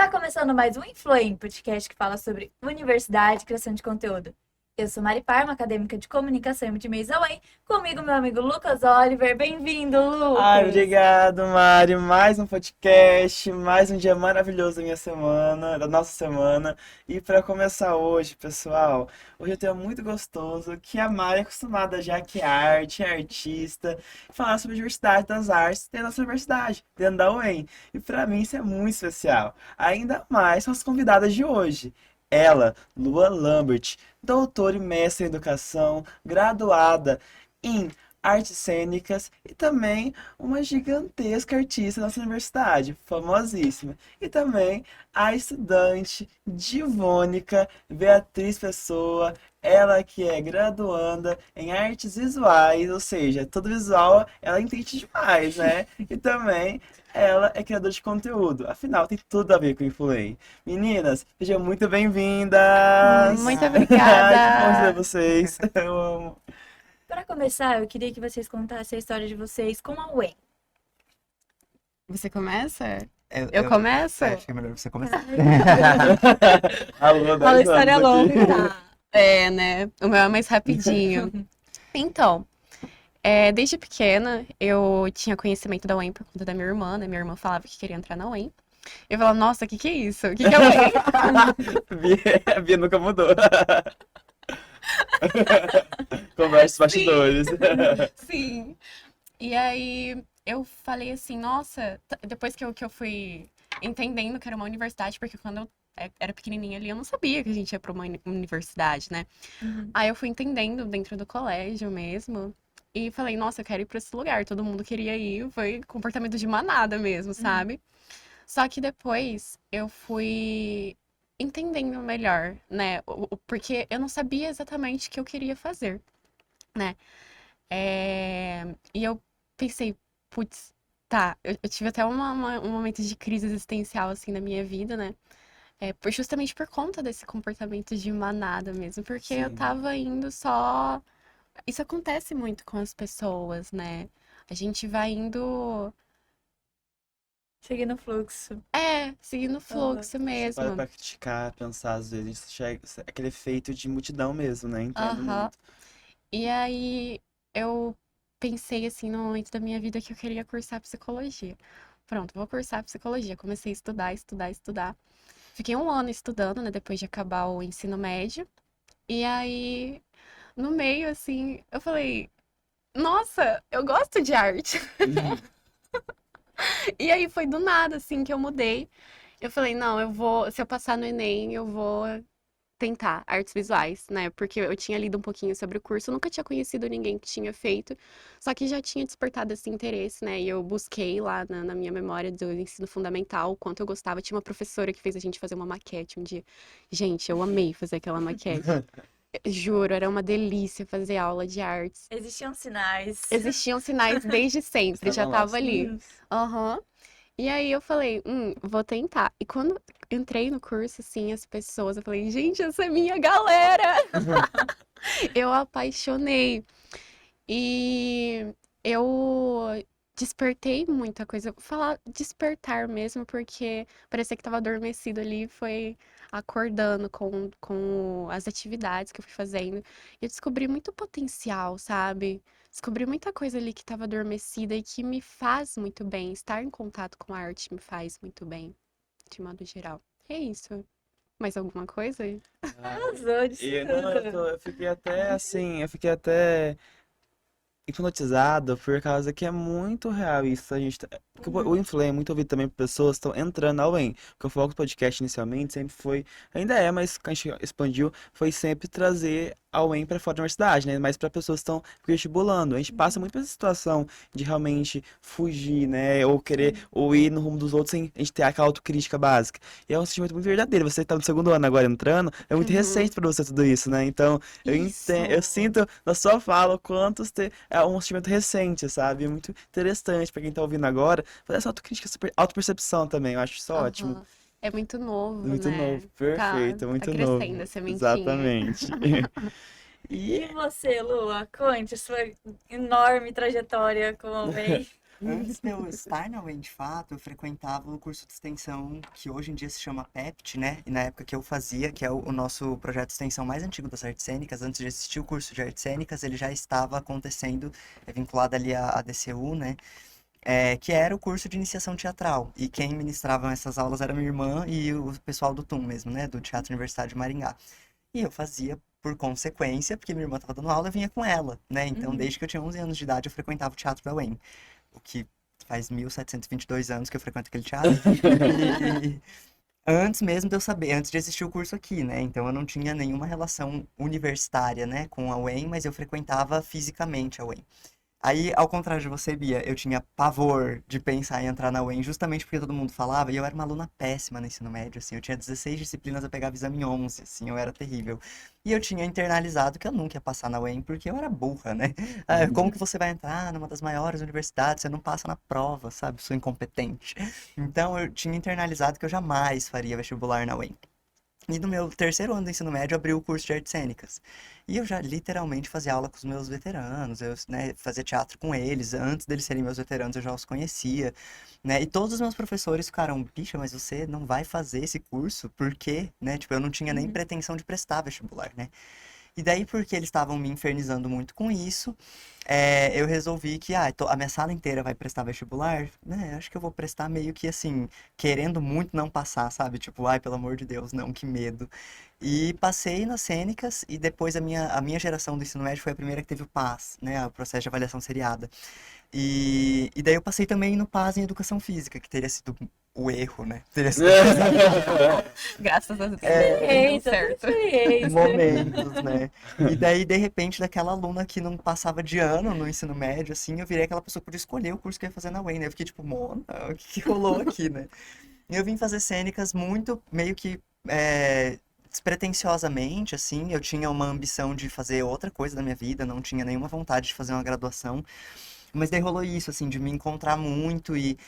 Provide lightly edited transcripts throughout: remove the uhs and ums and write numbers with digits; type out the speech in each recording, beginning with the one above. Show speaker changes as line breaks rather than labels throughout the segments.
Está começando mais um Influem, podcast que fala sobre universidade e criação de conteúdo. Eu sou Mari Parma, acadêmica de comunicação e multimeios da UEM. Comigo, meu amigo Lucas Oliver. Bem-vindo, Lucas!
Ai, obrigado, Mari. Mais um podcast, mais um dia maravilhoso da minha semana, da nossa semana. E para começar hoje, pessoal, hoje eu tenho muito gostoso que a Mari é acostumada já que é arte, é artista, falar sobre a diversidade das artes dentro da nossa universidade, dentro da UEM. E para mim isso é muito especial. Ainda mais com as convidadas de hoje. Ela, Lua Lambert, doutora e mestre em educação, graduada em artes cênicas e também uma gigantesca artista da nossa universidade, famosíssima. E também a estudante divônica Beatriz Pessoa, ela que é graduanda em artes visuais, ou seja, todo visual ela entende demais, né? E também ela é criadora de conteúdo, afinal tem tudo a ver com o Influem. Meninas, sejam muito bem-vindas!
Muito
Que bom ver
obrigada.
vocês, eu amo.
Para começar, eu queria que vocês contassem a história de vocês com a UEM.
Você começa?
Eu,
Eu começo?
acho que é melhor você começar.
Alô,
Fala
10
história
anos aqui.
longa, tá?
É, né? O meu é mais rapidinho. Então, desde pequena, eu tinha conhecimento da UEM por conta da minha irmã, né? Minha irmã falava que queria entrar na UEM. Eu falava, nossa, o que é isso? O que é a UEM?
A Bia nunca mudou. Conversa bastidores.
Sim. E aí eu falei assim, nossa, depois que eu fui entendendo que era uma universidade, porque quando eu era pequenininha ali, eu não sabia que a gente ia pra uma universidade, né?
Uhum.
Aí eu fui entendendo dentro do colégio mesmo. E falei, nossa, eu quero ir pra esse lugar. Todo mundo queria ir. Foi comportamento de manada mesmo, sabe? Só que depois eu fui entendendo melhor, né? Porque eu não sabia exatamente o que eu queria fazer, né? E eu pensei, putz, tá. Eu tive até um momento de crise existencial, assim, na minha vida, né? Justamente por conta desse comportamento de manada mesmo. Porque eu
Sim.
tava indo só. Isso acontece muito com as pessoas, né? A gente vai indo,
Seguindo o fluxo.
seguindo o fluxo
Você para
mesmo.
praticar, pensar, às vezes, chega aquele efeito de multidão mesmo, né? Entendo
Aham.
muito.
E aí eu pensei assim no momento da minha vida que eu queria cursar psicologia. Pronto, vou cursar psicologia. Comecei a estudar, estudar, estudar. Fiquei um ano estudando, né, depois de acabar o ensino médio. E aí, no meio, assim, eu falei, nossa, eu gosto de arte. E aí foi do nada, assim, que eu mudei. Eu falei, não, eu vou, se eu passar no Enem, eu vou tentar artes visuais, né? Porque eu tinha lido um pouquinho sobre o curso, eu nunca tinha conhecido ninguém que tinha feito, só que já tinha despertado esse interesse, né? E eu busquei lá na minha memória do ensino fundamental o quanto eu gostava. Tinha uma professora que fez a gente fazer uma maquete um dia. Gente, eu amei fazer aquela maquete. Juro, era uma delícia fazer aula de artes.
Existiam sinais.
Existiam sinais desde sempre, já
Estavam lá.
tava ali. Aham. E aí eu falei, vou tentar. E quando entrei no curso, assim, as pessoas, eu falei, gente, essa é minha galera! Eu apaixonei. E eu despertei muita coisa. Vou falar despertar mesmo, porque parecia que estava adormecido ali, foi acordando com as atividades que eu fui fazendo. E eu descobri muito potencial, sabe? Descobri muita coisa ali que estava adormecida e que me faz muito bem. Estar em contato com a arte me faz muito bem, de modo geral. É isso. Mais alguma coisa?
Arrasou disso
E, não,
tudo.
eu fiquei até assim, eu fiquei até hipnotizado por causa que é muito real isso. A gente porque o Inflame é muito ouvido também por pessoas que estão entrando ao EM. Porque o foco do podcast inicialmente sempre foi, ainda é, mas que a gente expandiu, foi sempre trazer ao EM para fora da universidade, né? Mas para pessoas que estão vestibulando. A gente passa muito por essa situação de realmente fugir, né? Ou querer, ou ir no rumo dos outros sem a gente ter aquela autocrítica básica. E é um sentimento muito verdadeiro. Você tá no segundo ano agora entrando, é muito
Uhum.
recente para você tudo isso, né? Então, eu entendo, eu
Isso.
sinto na sua fala o quanto é um sentimento recente, sabe? É muito interessante pra quem tá ouvindo agora, fazer essa autocrítica, autopercepção também. Eu acho isso ótimo.
Aham. É muito novo,
Muito
né?
novo,
Tá,
perfeito,
tá
muito
crescendo
novo.
a sementinha.
Exatamente. E
E você, Lua, conte sua enorme trajetória com a UEM.
Antes de eu estar na UEM, de fato, eu frequentava o curso de extensão que hoje em dia se chama PEPT, né? E na época que eu fazia, que é o nosso projeto de extensão mais antigo das artes cênicas, antes de existir o curso de artes cênicas, ele já estava acontecendo, vinculado ali à DCU, né? Que era o curso de iniciação teatral. E quem ministrava essas aulas era minha irmã e o pessoal do TUM mesmo, né? Do Teatro Universitário de Maringá. E eu fazia por consequência, porque minha irmã estava dando aula, eu vinha com ela, né? Então, desde que eu tinha 11 anos de idade, eu frequentava o teatro da UEM. O que faz 1722 anos que eu frequento aquele teatro. E antes mesmo de eu saber, antes de existir o curso aqui, né? Então, eu não tinha nenhuma relação universitária, né, com a UEM, mas eu frequentava fisicamente a UEM. Aí, ao contrário de você, Bia, eu tinha pavor de pensar em entrar na UEM, justamente porque todo mundo falava, e eu era uma aluna péssima no ensino médio, assim, eu tinha 16 disciplinas, eu pegava exame em 11, assim, eu era terrível. E eu tinha internalizado que eu nunca ia passar na UEM, porque eu era burra, né? Como que você vai entrar numa das maiores universidades, você não passa na prova, sabe? Sou incompetente. Então, eu tinha internalizado que eu jamais faria vestibular na UEM. E no meu terceiro ano do ensino médio, eu abri o curso de artes cênicas. E eu já literalmente fazia aula com os meus veteranos, eu, né, fazia teatro com eles. Antes deles serem meus veteranos, eu já os conhecia, né? E todos os meus professores ficaram, bicha, mas você não vai fazer esse curso? Por quê? Né? Tipo, eu não tinha nem pretensão de prestar vestibular, né? E daí, porque eles estavam me infernizando muito com isso, eu resolvi que a minha sala inteira vai prestar vestibular, né? Acho que eu vou prestar meio que assim, querendo muito não passar, sabe? Tipo, ai, pelo amor de Deus, não, que medo. E passei nas cênicas, e depois a minha geração do ensino médio foi a primeira que teve o PAS, né? O processo de avaliação seriada. E daí eu passei também no PAS em educação física, que teria sido o erro, né? Teria sido
Graças a Deus. Deu
Eita,
certo.
perfeito.
momentos, né? E daí, de repente, daquela aluna que não passava de ano no ensino médio, assim, eu virei aquela pessoa que podia escolher o curso que eu ia fazer na UEM, né? Eu fiquei tipo, Mona, o que rolou aqui, né? E eu vim fazer cênicas muito, meio que, despretensiosamente, assim. Eu tinha uma ambição de fazer outra coisa da minha vida, não tinha nenhuma vontade de fazer uma graduação. Mas daí rolou isso, assim, de me encontrar muito e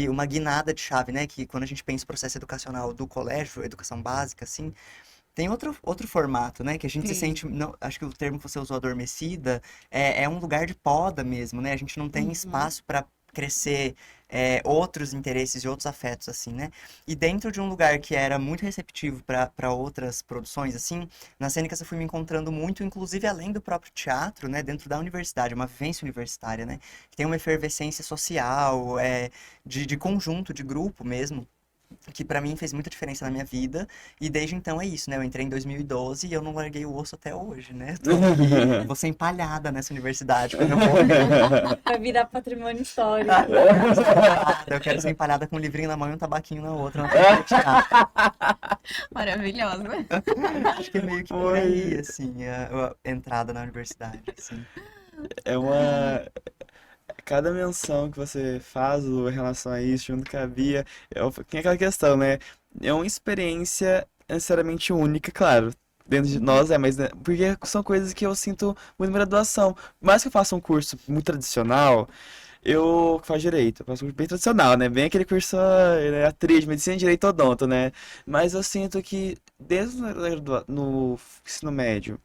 uma guinada de chave, né? Que quando a gente pensa o processo educacional do colégio, educação básica, assim, tem outro formato, né? Que a gente se
Sim.
sente, não, acho que o termo que você usou, adormecida, é um lugar de poda mesmo, né? A gente não tem espaço para crescer outros interesses e outros afetos, assim, né? E dentro de um lugar que era muito receptivo para outras produções, assim, na Cênicas eu fui me encontrando muito, inclusive além do próprio teatro, né? Dentro da universidade, uma vivência universitária, né? Que tem uma efervescência social, de conjunto, de grupo mesmo, que pra mim fez muita diferença na minha vida, e desde então é isso, né? Eu entrei em 2012 e eu não larguei o osso até hoje, né? Tô aqui, vou ser empalhada nessa universidade quando eu morrer.
Vai virar patrimônio histórico.
Eu quero ser empalhada com um livrinho na mão e um tabaquinho na outra, não quero teatro.
Maravilhosa.
Acho que é meio que por aí, assim, a entrada na universidade, assim.
É uma. Cada menção que você faz em relação a isso, junto com a Bia, tem aquela questão, né? É uma experiência necessariamente única, claro. Dentro de nós mas né, porque são coisas que eu sinto muito na graduação. Por mais que eu faça um curso muito tradicional, eu faço direito, eu faço um curso bem tradicional, né? Bem aquele curso, né, atriz, medicina, direito, odonto, né? Mas eu sinto que desde no ensino médio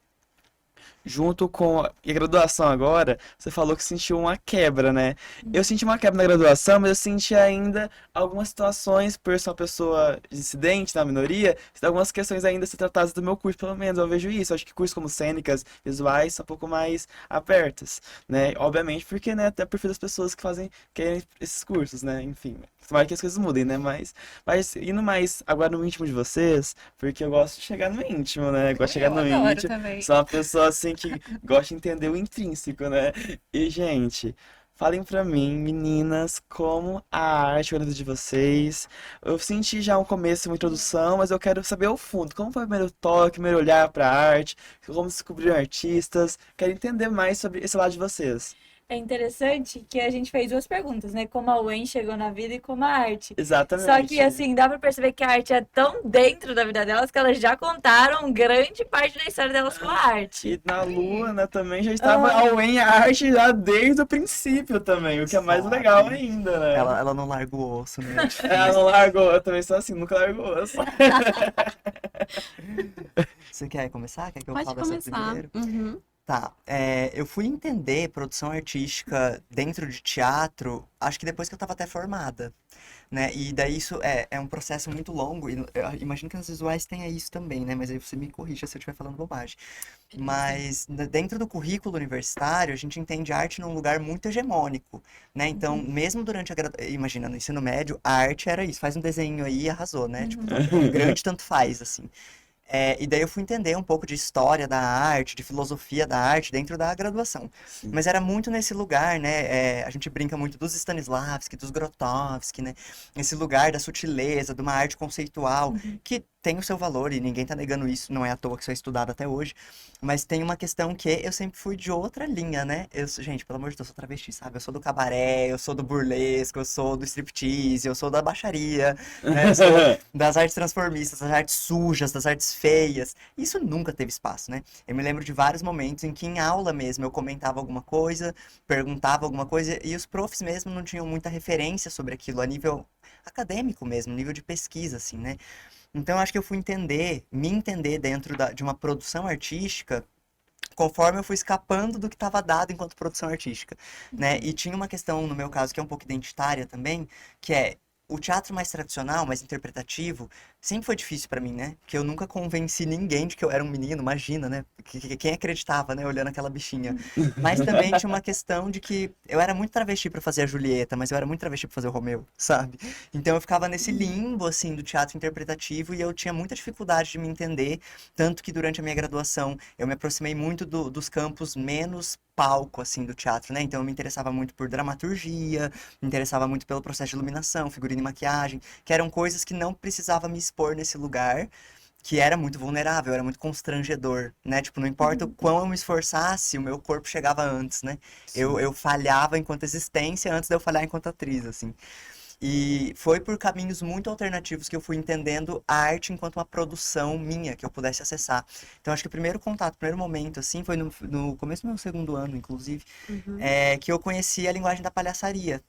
junto com a graduação agora, você falou que sentiu uma quebra, né? Eu senti uma quebra na graduação, mas eu senti ainda algumas situações, por ser uma pessoa dissidente, na minoria, algumas questões ainda a ser tratadas do meu curso, pelo menos eu vejo isso. Eu acho que cursos como cênicas, visuais, são um pouco mais abertos, né? Obviamente porque, né, até o perfil das pessoas que fazem, querem esses cursos, né? Enfim, tomara que as coisas mudem, né? Mas indo mais agora no íntimo de vocês, porque eu gosto de chegar no íntimo, né? Eu gosto de chegar
Eu
no
adoro
íntimo.
também.
Sou uma pessoa assim que gosta de entender o intrínseco, né? E, gente, falem pra mim, meninas, como a arte, o olhando de vocês. Eu senti já um começo, uma introdução, mas eu quero saber o fundo. Como foi o primeiro toque, o primeiro olhar pra arte? Como descobriram artistas? Quero entender mais sobre esse lado de vocês.
É interessante que a gente fez duas perguntas, né? Como a UEM chegou na vida e como a arte. Só
Exatamente.
que, assim, dá pra perceber que a arte é tão dentro da vida delas que elas já contaram grande parte da história delas com a arte.
E na Luna também já estava
Ah.
a UEM Arte já desde o princípio também, o que é mais
Sabe?
legal ainda, né?
Ela não larga o osso, né?
Ela não largou, eu também sou assim, nunca largou o osso.
Você quer começar? Quer que eu
Pode
fale essa
começar.
primeiro?
Uhum.
Tá, eu fui entender produção artística dentro de teatro, acho que depois que eu estava até formada, né? E daí isso é um processo muito longo, e eu imagino que nas visuais tenha isso também, né? Mas aí você me corrija se eu estiver falando bobagem. Mas dentro do currículo universitário, a gente entende arte num lugar muito hegemônico, né? Então, mesmo durante imagina, no ensino médio, a arte era isso, faz um desenho aí e arrasou, né? Tipo, grande tanto faz, assim. E daí eu fui entender um pouco de história da arte, de filosofia da arte dentro da graduação.
Sim.
Mas era muito nesse lugar, né? A gente brinca muito dos Stanislavski, dos Grotowski, né? Esse lugar da sutileza, de uma arte conceitual, que tem o seu valor e ninguém tá negando isso, não é à toa que isso é estudado até hoje. Mas tem uma questão que eu sempre fui de outra linha, né? Gente, pelo amor de Deus, eu sou travesti, sabe? Eu sou do cabaré, eu sou do burlesco, eu sou do striptease, eu sou da baixaria, né? Eu sou das artes transformistas, das artes sujas, das artes feias. Isso nunca teve espaço, né? Eu me lembro de vários momentos em que em aula mesmo eu comentava alguma coisa, perguntava alguma coisa e os profs mesmo não tinham muita referência sobre aquilo a nível acadêmico mesmo, nível de pesquisa, assim, né? Então, eu acho que eu fui me entender dentro de uma produção artística conforme eu fui escapando do que estava dado enquanto produção artística, né? E tinha uma questão, no meu caso, que é um pouco identitária também, que é o teatro mais tradicional, mais interpretativo, sempre foi difícil pra mim, né? Porque eu nunca convenci ninguém de que eu era um menino, imagina, né? Quem acreditava, né? Olhando aquela bichinha. Mas também tinha uma questão de que eu era muito travesti pra fazer a Julieta, mas eu era muito travesti pra fazer o Romeu, sabe? Então eu ficava nesse limbo, assim, do teatro interpretativo e eu tinha muita dificuldade de me entender, tanto que durante a minha graduação eu me aproximei muito dos campos menos palco, assim, do teatro, né? Então eu me interessava muito por dramaturgia, me interessava muito pelo processo de iluminação, figurino e maquiagem, que eram coisas que não precisava me expor nesse lugar, que era muito vulnerável, era muito constrangedor, né? Tipo, não importa o quão eu me esforçasse, o meu corpo chegava antes, né? Eu falhava enquanto existência antes de eu falhar enquanto atriz, assim. E foi por caminhos muito alternativos que eu fui entendendo a arte enquanto uma produção minha, que eu pudesse acessar. Então, acho que o primeiro contato, o primeiro momento, assim, foi no começo do meu segundo ano, inclusive, que eu conheci a linguagem da palhaçaria.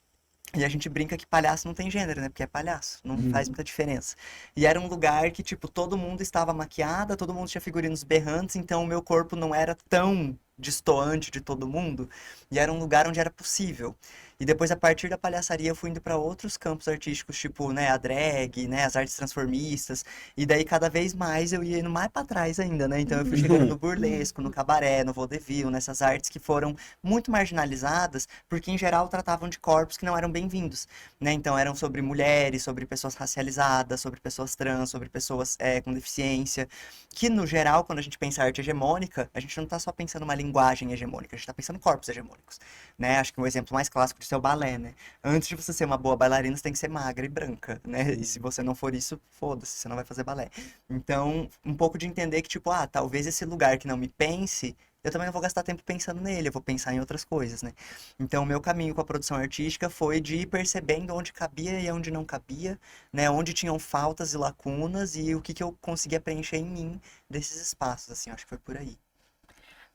E a gente brinca que palhaço não tem gênero, né? Porque é palhaço, não faz muita diferença. E era um lugar que, tipo, todo mundo estava maquiada, todo mundo tinha figurinos berrantes, então o meu corpo não era tão destoante de todo mundo. E era um lugar onde era possível. E depois, a partir da palhaçaria, eu fui indo para outros campos artísticos, tipo, né, a drag, né, as artes transformistas. E daí, cada vez mais, eu ia indo mais para trás ainda, né? Então, eu fui chegando no burlesco, no cabaré, no vaudeville, nessas artes que foram muito marginalizadas, porque, em geral, tratavam de corpos que não eram bem-vindos, né? Então, eram sobre mulheres, sobre pessoas racializadas, sobre pessoas trans, sobre pessoas com deficiência. Que, no geral, quando a gente pensa em arte hegemônica, a gente não tá só pensando uma linguagem hegemônica, a gente tá pensando em corpos hegemônicos, né? Acho que um exemplo mais clássico disso é o balé, né? Antes de você ser uma boa bailarina, você tem que ser magra e branca, né? E se você não for isso, foda-se, você não vai fazer balé. Então, um pouco de entender que, tipo, talvez esse lugar que não me pense, eu também não vou gastar tempo pensando nele, eu vou pensar em outras coisas, né? Então, o meu caminho com a produção artística foi de ir percebendo onde cabia e onde não cabia, né? Onde tinham faltas e lacunas e o que eu conseguia preencher em mim desses espaços, assim, acho que foi por aí.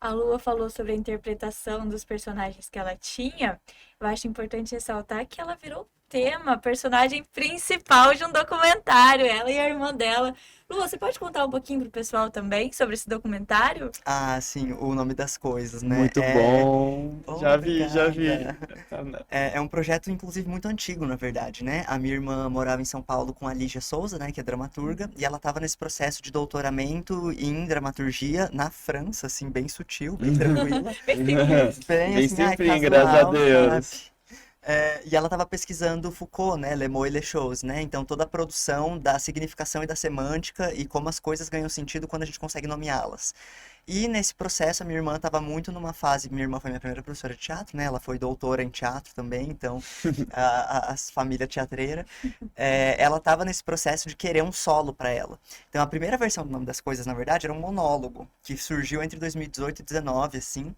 A Lua falou sobre a interpretação dos personagens que ela tinha. Eu acho importante ressaltar que ela virou tema, personagem principal de um documentário, ela e a irmã dela. Lua, você pode contar um pouquinho pro pessoal também sobre esse documentário?
Ah, sim, o nome das coisas, né?
Muito bom.
Oh,
Já vi, já vi.
obrigada. É um projeto, inclusive, muito antigo, na verdade, né? A minha irmã morava em São Paulo com a Lígia Souza, né? Que é dramaturga, e ela estava nesse processo de doutoramento em dramaturgia na França, assim, bem sutil, bem tranquila. Bem,
Bem
assim, ai,
simples, graças a
casual,
Deus.
sabe? E ela estava pesquisando Foucault, né? Le mots et les choses, né? Então, toda a produção da significação e da semântica e como as coisas ganham sentido quando a gente consegue nomeá-las. E nesse processo, a minha irmã estava muito numa fase. Minha irmã foi minha primeira professora de teatro, né? Ela foi doutora em teatro também, então, a família teatreira. Ela estava nesse processo de querer um solo para ela. Então, a primeira versão do Nome das Coisas, na verdade, era um monólogo, que surgiu entre 2018 e 2019, assim.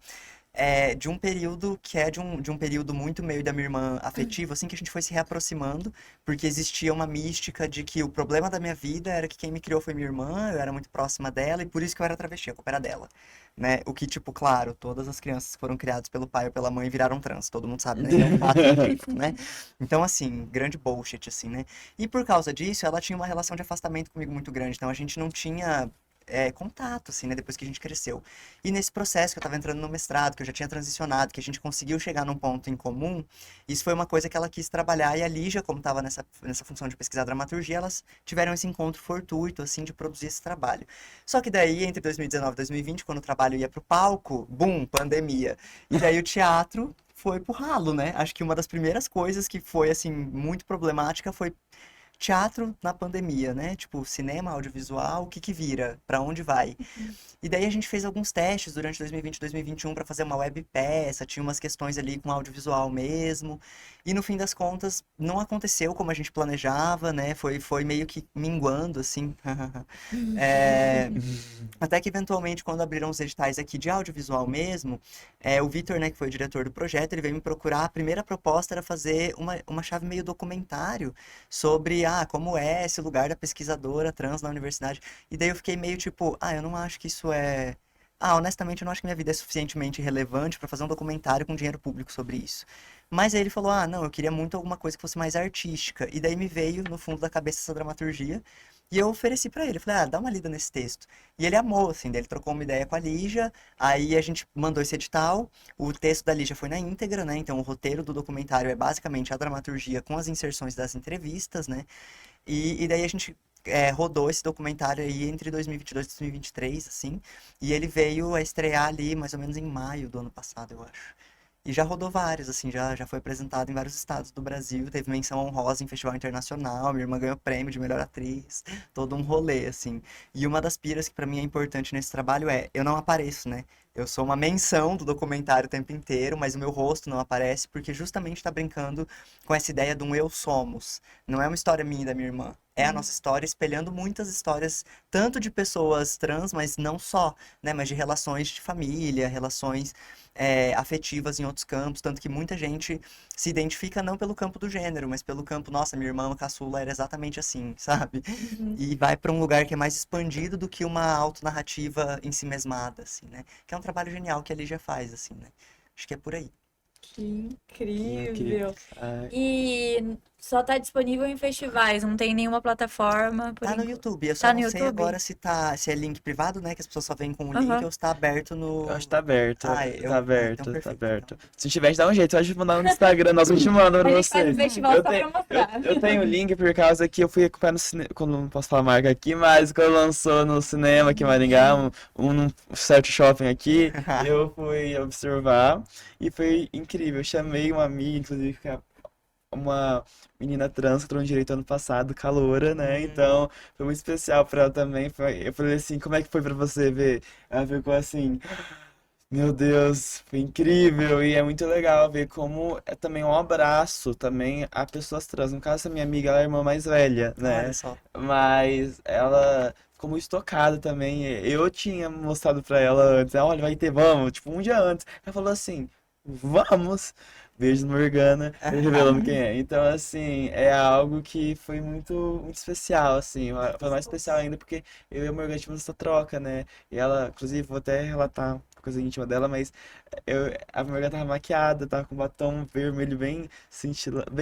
De um período que é de um período muito meio da minha irmã afetivo, assim, que a gente foi se reaproximando, porque existia uma mística de que o problema da minha vida era que quem me criou foi minha irmã, eu era muito próxima dela, e por isso que eu era travesti, a culpa era dela, né? O que, tipo, claro, todas as crianças que foram criadas pelo pai ou pela mãe viraram trans, todo mundo sabe, né? Isso é um fato científico, né? Então, assim, grande bullshit, assim, né? E por causa disso, ela tinha uma relação de afastamento comigo muito grande, então a gente não tinha contato, assim, né? Depois que a gente cresceu. E nesse processo que eu tava entrando no mestrado, que eu já tinha transicionado, que a gente conseguiu chegar num ponto em comum, isso foi uma coisa que ela quis trabalhar. E a Lígia, como tava nessa função de pesquisar dramaturgia, elas tiveram esse encontro fortuito, assim, de produzir esse trabalho. Só que daí, entre 2019 e 2020, quando o trabalho ia pro palco, bum, pandemia. E daí o teatro foi pro ralo, né? Acho que uma das primeiras coisas que foi, assim, muito problemática foi teatro na pandemia, né? Tipo, cinema, audiovisual, o que que vira? Pra onde vai? E daí a gente fez alguns testes durante 2020 e 2021 para fazer uma web peça, tinha umas questões ali com audiovisual mesmo. E no fim das contas, não aconteceu como a gente planejava, né? Foi meio que minguando, assim. É, até que eventualmente, quando abriram os editais aqui de audiovisual mesmo, o Vitor, né, que foi o diretor do projeto, ele veio me procurar. A primeira proposta era fazer uma chave meio documentário sobre como é esse lugar da pesquisadora trans na universidade. E daí eu fiquei meio tipo, eu não acho que isso é. Honestamente, eu não acho que minha vida é suficientemente relevante para fazer um documentário com dinheiro público sobre isso. Mas aí ele falou, não, eu queria muito alguma coisa que fosse mais artística. E daí me veio no fundo da cabeça essa dramaturgia. E eu ofereci pra ele, falei, dá uma lida nesse texto. E ele amou, assim, daí ele trocou uma ideia com a Lígia, aí a gente mandou esse edital, o texto da Lígia foi na íntegra, né, então o roteiro do documentário é basicamente a dramaturgia com as inserções das entrevistas, né, e daí a gente rodou esse documentário aí entre 2022 e 2023, assim, e ele veio a estrear ali mais ou menos em maio do ano passado, eu acho. E já rodou vários, assim, já foi apresentado em vários estados do Brasil, teve menção honrosa em festival internacional, minha irmã ganhou prêmio de melhor atriz, todo um rolê, assim. E uma das piras que pra mim é importante nesse trabalho eu não apareço, né? Eu sou uma menção do documentário o tempo inteiro, mas o meu rosto não aparece porque justamente tá brincando com essa ideia de um eu somos. Não é uma história minha e da minha irmã. É a nossa história espelhando muitas histórias, tanto de pessoas trans, mas não só, né? Mas de relações de família, relações afetivas em outros campos, tanto que muita gente se identifica não pelo campo do gênero, mas pelo campo, nossa, minha irmã caçula era exatamente assim, sabe? E vai para um lugar que é mais expandido do que uma autonarrativa em si mesmada, assim, né? Que é um trabalho genial que a Lígia faz, assim, né? Acho que é por aí.
Que
Incrível.
incrível.
Ai,
E só tá disponível em festivais, não tem nenhuma plataforma por
Tá no
enquanto.
YouTube, eu só
Tá no
não sei
YouTube?
agora se é link privado, né? Que as pessoas só vêm com o link,
Aham.
ou se tá aberto no.
eu acho que tá aberto,
Então
tá
perfeito.
aberto. Se tiver, dá um jeito, pode mandar no Instagram, nós eu te mando
A
pra
gente faz
você.
o festival
Eu
só
tenho,
pra mostrar.
eu tenho o link por causa que eu fui acompanhar no cinema, quando não posso falar marca aqui, mas quando lançou no cinema aqui em Maringá, num certo shopping aqui, eu fui observar e foi incrível. Eu chamei uma amiga, inclusive, que é uma menina trans que entrou no direito ano passado, caloura, né? Então, foi muito especial pra ela também. Eu falei assim, como é que foi pra você ver? Ela ficou assim, meu Deus, foi incrível e é muito legal ver como é também um abraço também a pessoas trans. No caso, essa minha amiga, ela é a irmã mais velha,
Olha
né?
só.
Mas ela ficou muito tocada também. Eu tinha mostrado pra ela antes, olha, vai ter, vamos, tipo, um dia antes. Ela falou assim, vamos. Beijo no Morgana, revelando quem é. Então, assim, é algo que foi muito especial, assim. Foi mais especial ainda porque eu e a Morgana tivemos essa troca, né? E ela, inclusive, vou até relatar coisa íntima dela, mas a Morgana tava maquiada, tava com batom vermelho bem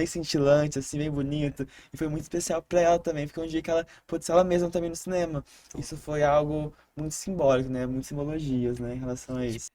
cintilante, assim, bem bonito. E foi muito especial pra ela também, porque um dia que ela pôde ser ela mesma também no cinema. Isso foi algo muito simbólico, né? Muitas simbologias, né, em relação a isso.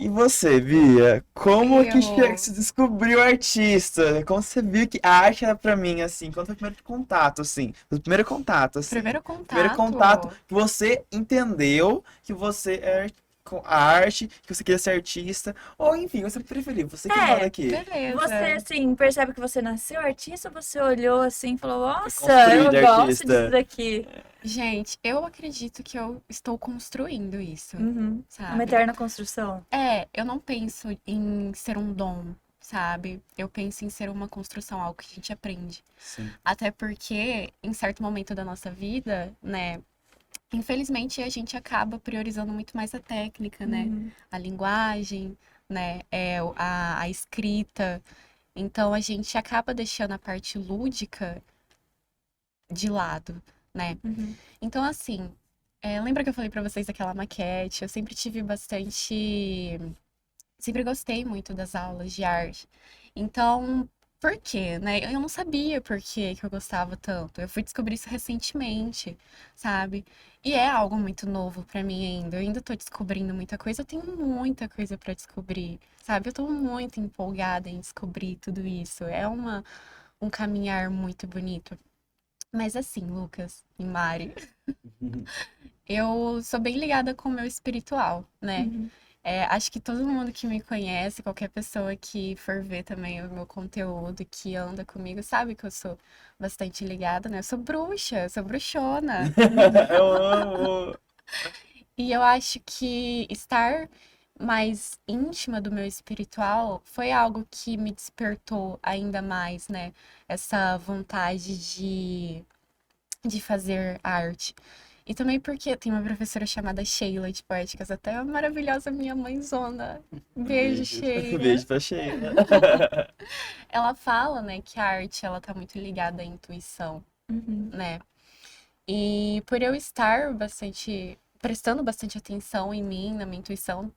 E você, Bia, como que
Eu.
se descobriu artista? Como você viu que a arte era pra mim, assim? Quando foi o primeiro contato, assim? O primeiro contato, assim.
Primeiro
Primeiro contato
contato.
que você entendeu que você é com a arte, que você queria ser artista, ou enfim, você preferiu, você que manda
É,
aqui.
você
Beleza.
assim, percebe que você nasceu artista ou você olhou assim e falou, nossa,
Construir
eu
de
gosto disso
artista.
daqui.
Gente, eu acredito que eu estou construindo isso,
Uhum. Uma
sabe?
eterna construção.
Eu não penso em ser um dom, sabe? Eu penso em ser uma construção, algo que a gente aprende.
Sim.
Até porque, em certo momento da nossa vida, né? Infelizmente, a gente acaba priorizando muito mais a técnica, né?
Uhum.
A linguagem, né? A escrita. Então, a gente acaba deixando a parte lúdica de lado, né?
Uhum.
Então, assim, lembra que eu falei pra vocês daquela maquete? Eu sempre tive bastante. Sempre gostei muito das aulas de arte. Então, por quê, né? Eu não sabia por que eu gostava tanto. Eu fui descobrir isso recentemente, sabe? E é algo muito novo pra mim ainda. Eu ainda tô descobrindo muita coisa, eu tenho muita coisa pra descobrir, sabe? Eu tô muito empolgada em descobrir tudo isso. É um caminhar muito bonito. Mas assim, Lucas e Mari, eu sou bem ligada com o meu espiritual, né?
Uhum.
Acho que todo mundo que me conhece, qualquer pessoa que for ver também o meu conteúdo, que anda comigo, sabe que eu sou bastante ligada, né? Eu sou bruxa, eu sou bruxona.
Eu amo.
E eu acho que estar mais íntima do meu espiritual foi algo que me despertou ainda mais, né? Essa vontade de fazer arte. E também porque tem uma professora chamada Sheila de Poéticas, até a maravilhosa minha mãezona. Beijo,
Beijo.
Sheila.
Beijo pra Sheila.
Ela fala, né, que a arte ela tá muito ligada à intuição,
Uhum.
né? E por eu estar bastante, prestando bastante atenção em mim, na minha intuição,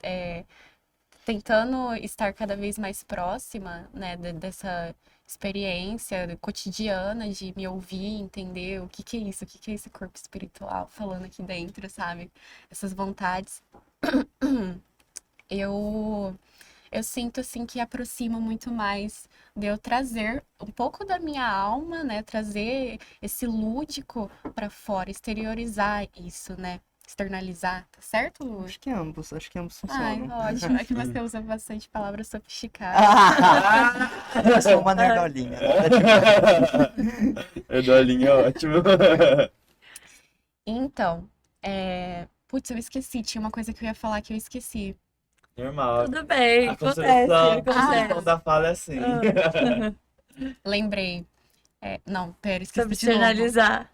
tentando estar cada vez mais próxima, né, dessa experiência cotidiana de me ouvir, entender o que que é isso, o que que é esse corpo espiritual falando aqui dentro, sabe? Essas vontades. Eu eu sinto assim que aproxima muito mais de eu trazer um pouco da minha alma, né, trazer esse lúdico pra fora, exteriorizar isso, né? Externalizar, tá certo, Lu?
Acho que ambos
Ai,
funcionam.
ótimo. É que você usa bastante palavras sofisticadas.
Eu sou uma nerdolinha, nada demais.
Eduardinho, ótimo.
Então, putz, eu esqueci. Tinha uma coisa que eu ia falar que eu esqueci.
Normal.
Tudo bem,
A
acontece,
construção
acontece.
da fala é assim.
Ah.
Lembrei. Não, pera, esqueci
Sobre
de novo.
externalizar.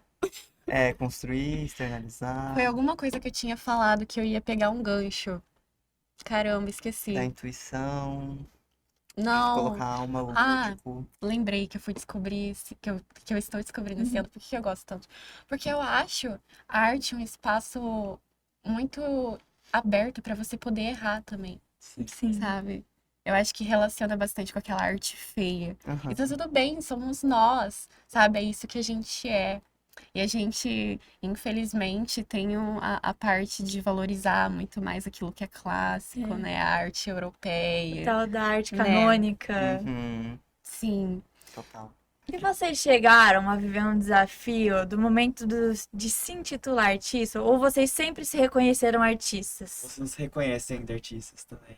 Construir, externalizar,
Foi alguma coisa que eu tinha falado que eu ia pegar um gancho. Caramba,
da
esqueci.
intuição,
Não.
colocar a alma, o
Ah,
lúdico.
lembrei que eu fui descobrir, que eu estou descobrindo esse
Uhum.
ano. Por que eu gosto tanto? Porque eu acho a arte um espaço muito aberto para você poder errar também,
Sim.
sabe? Eu acho que relaciona bastante com aquela arte feia.
Aham.
E tá tudo bem, somos nós, sabe? É isso que a gente é. E a gente, infelizmente, tem a parte de valorizar muito mais aquilo que é clássico,
É.
né? A arte
O
europeia,
tal da arte
né?
canônica.
Uhum,
Sim.
total.
E vocês chegaram a viver um desafio do momento de se intitular artista? Ou vocês sempre se reconheceram artistas?
Vocês não se reconhecem ainda artistas também.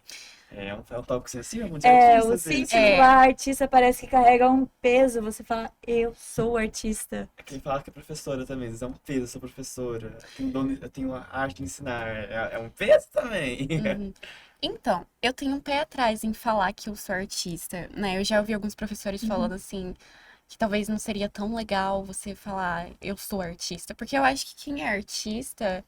É um tópico sensível, muitos
O
artistas
se
isso.
intitular artista parece que carrega um peso. Você fala, eu sou artista.
Quem fala que é professora também, às vezes é um peso, eu sou professora. Eu tenho a arte de ensinar, é um peso também.
Uhum. Então, eu tenho um pé atrás em falar que eu sou artista, né? Eu já ouvi alguns professores falando assim, que talvez não seria tão legal você falar eu sou artista, porque eu acho que quem é artista,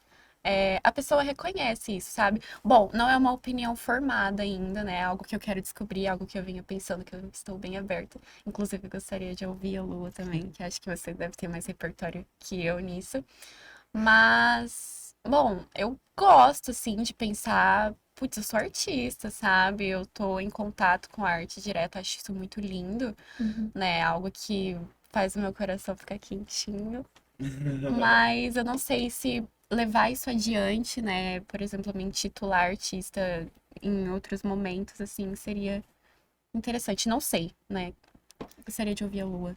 a pessoa reconhece isso, sabe? Bom, não é uma opinião formada ainda, né? É algo que eu quero descobrir, algo que eu venho pensando, que eu estou bem aberta. Inclusive, eu gostaria de ouvir a Lua também, que acho que você deve ter mais repertório que eu nisso. Mas, bom, eu gosto, assim, de pensar, putz, eu sou artista, sabe? Eu tô em contato com a arte direto, acho isso muito lindo, né? Algo que faz o meu coração ficar quentinho. Mas eu não sei se levar isso adiante, né? Por exemplo, me intitular artista em outros momentos, assim, seria interessante. Não sei, né? Gostaria de ouvir a Lua.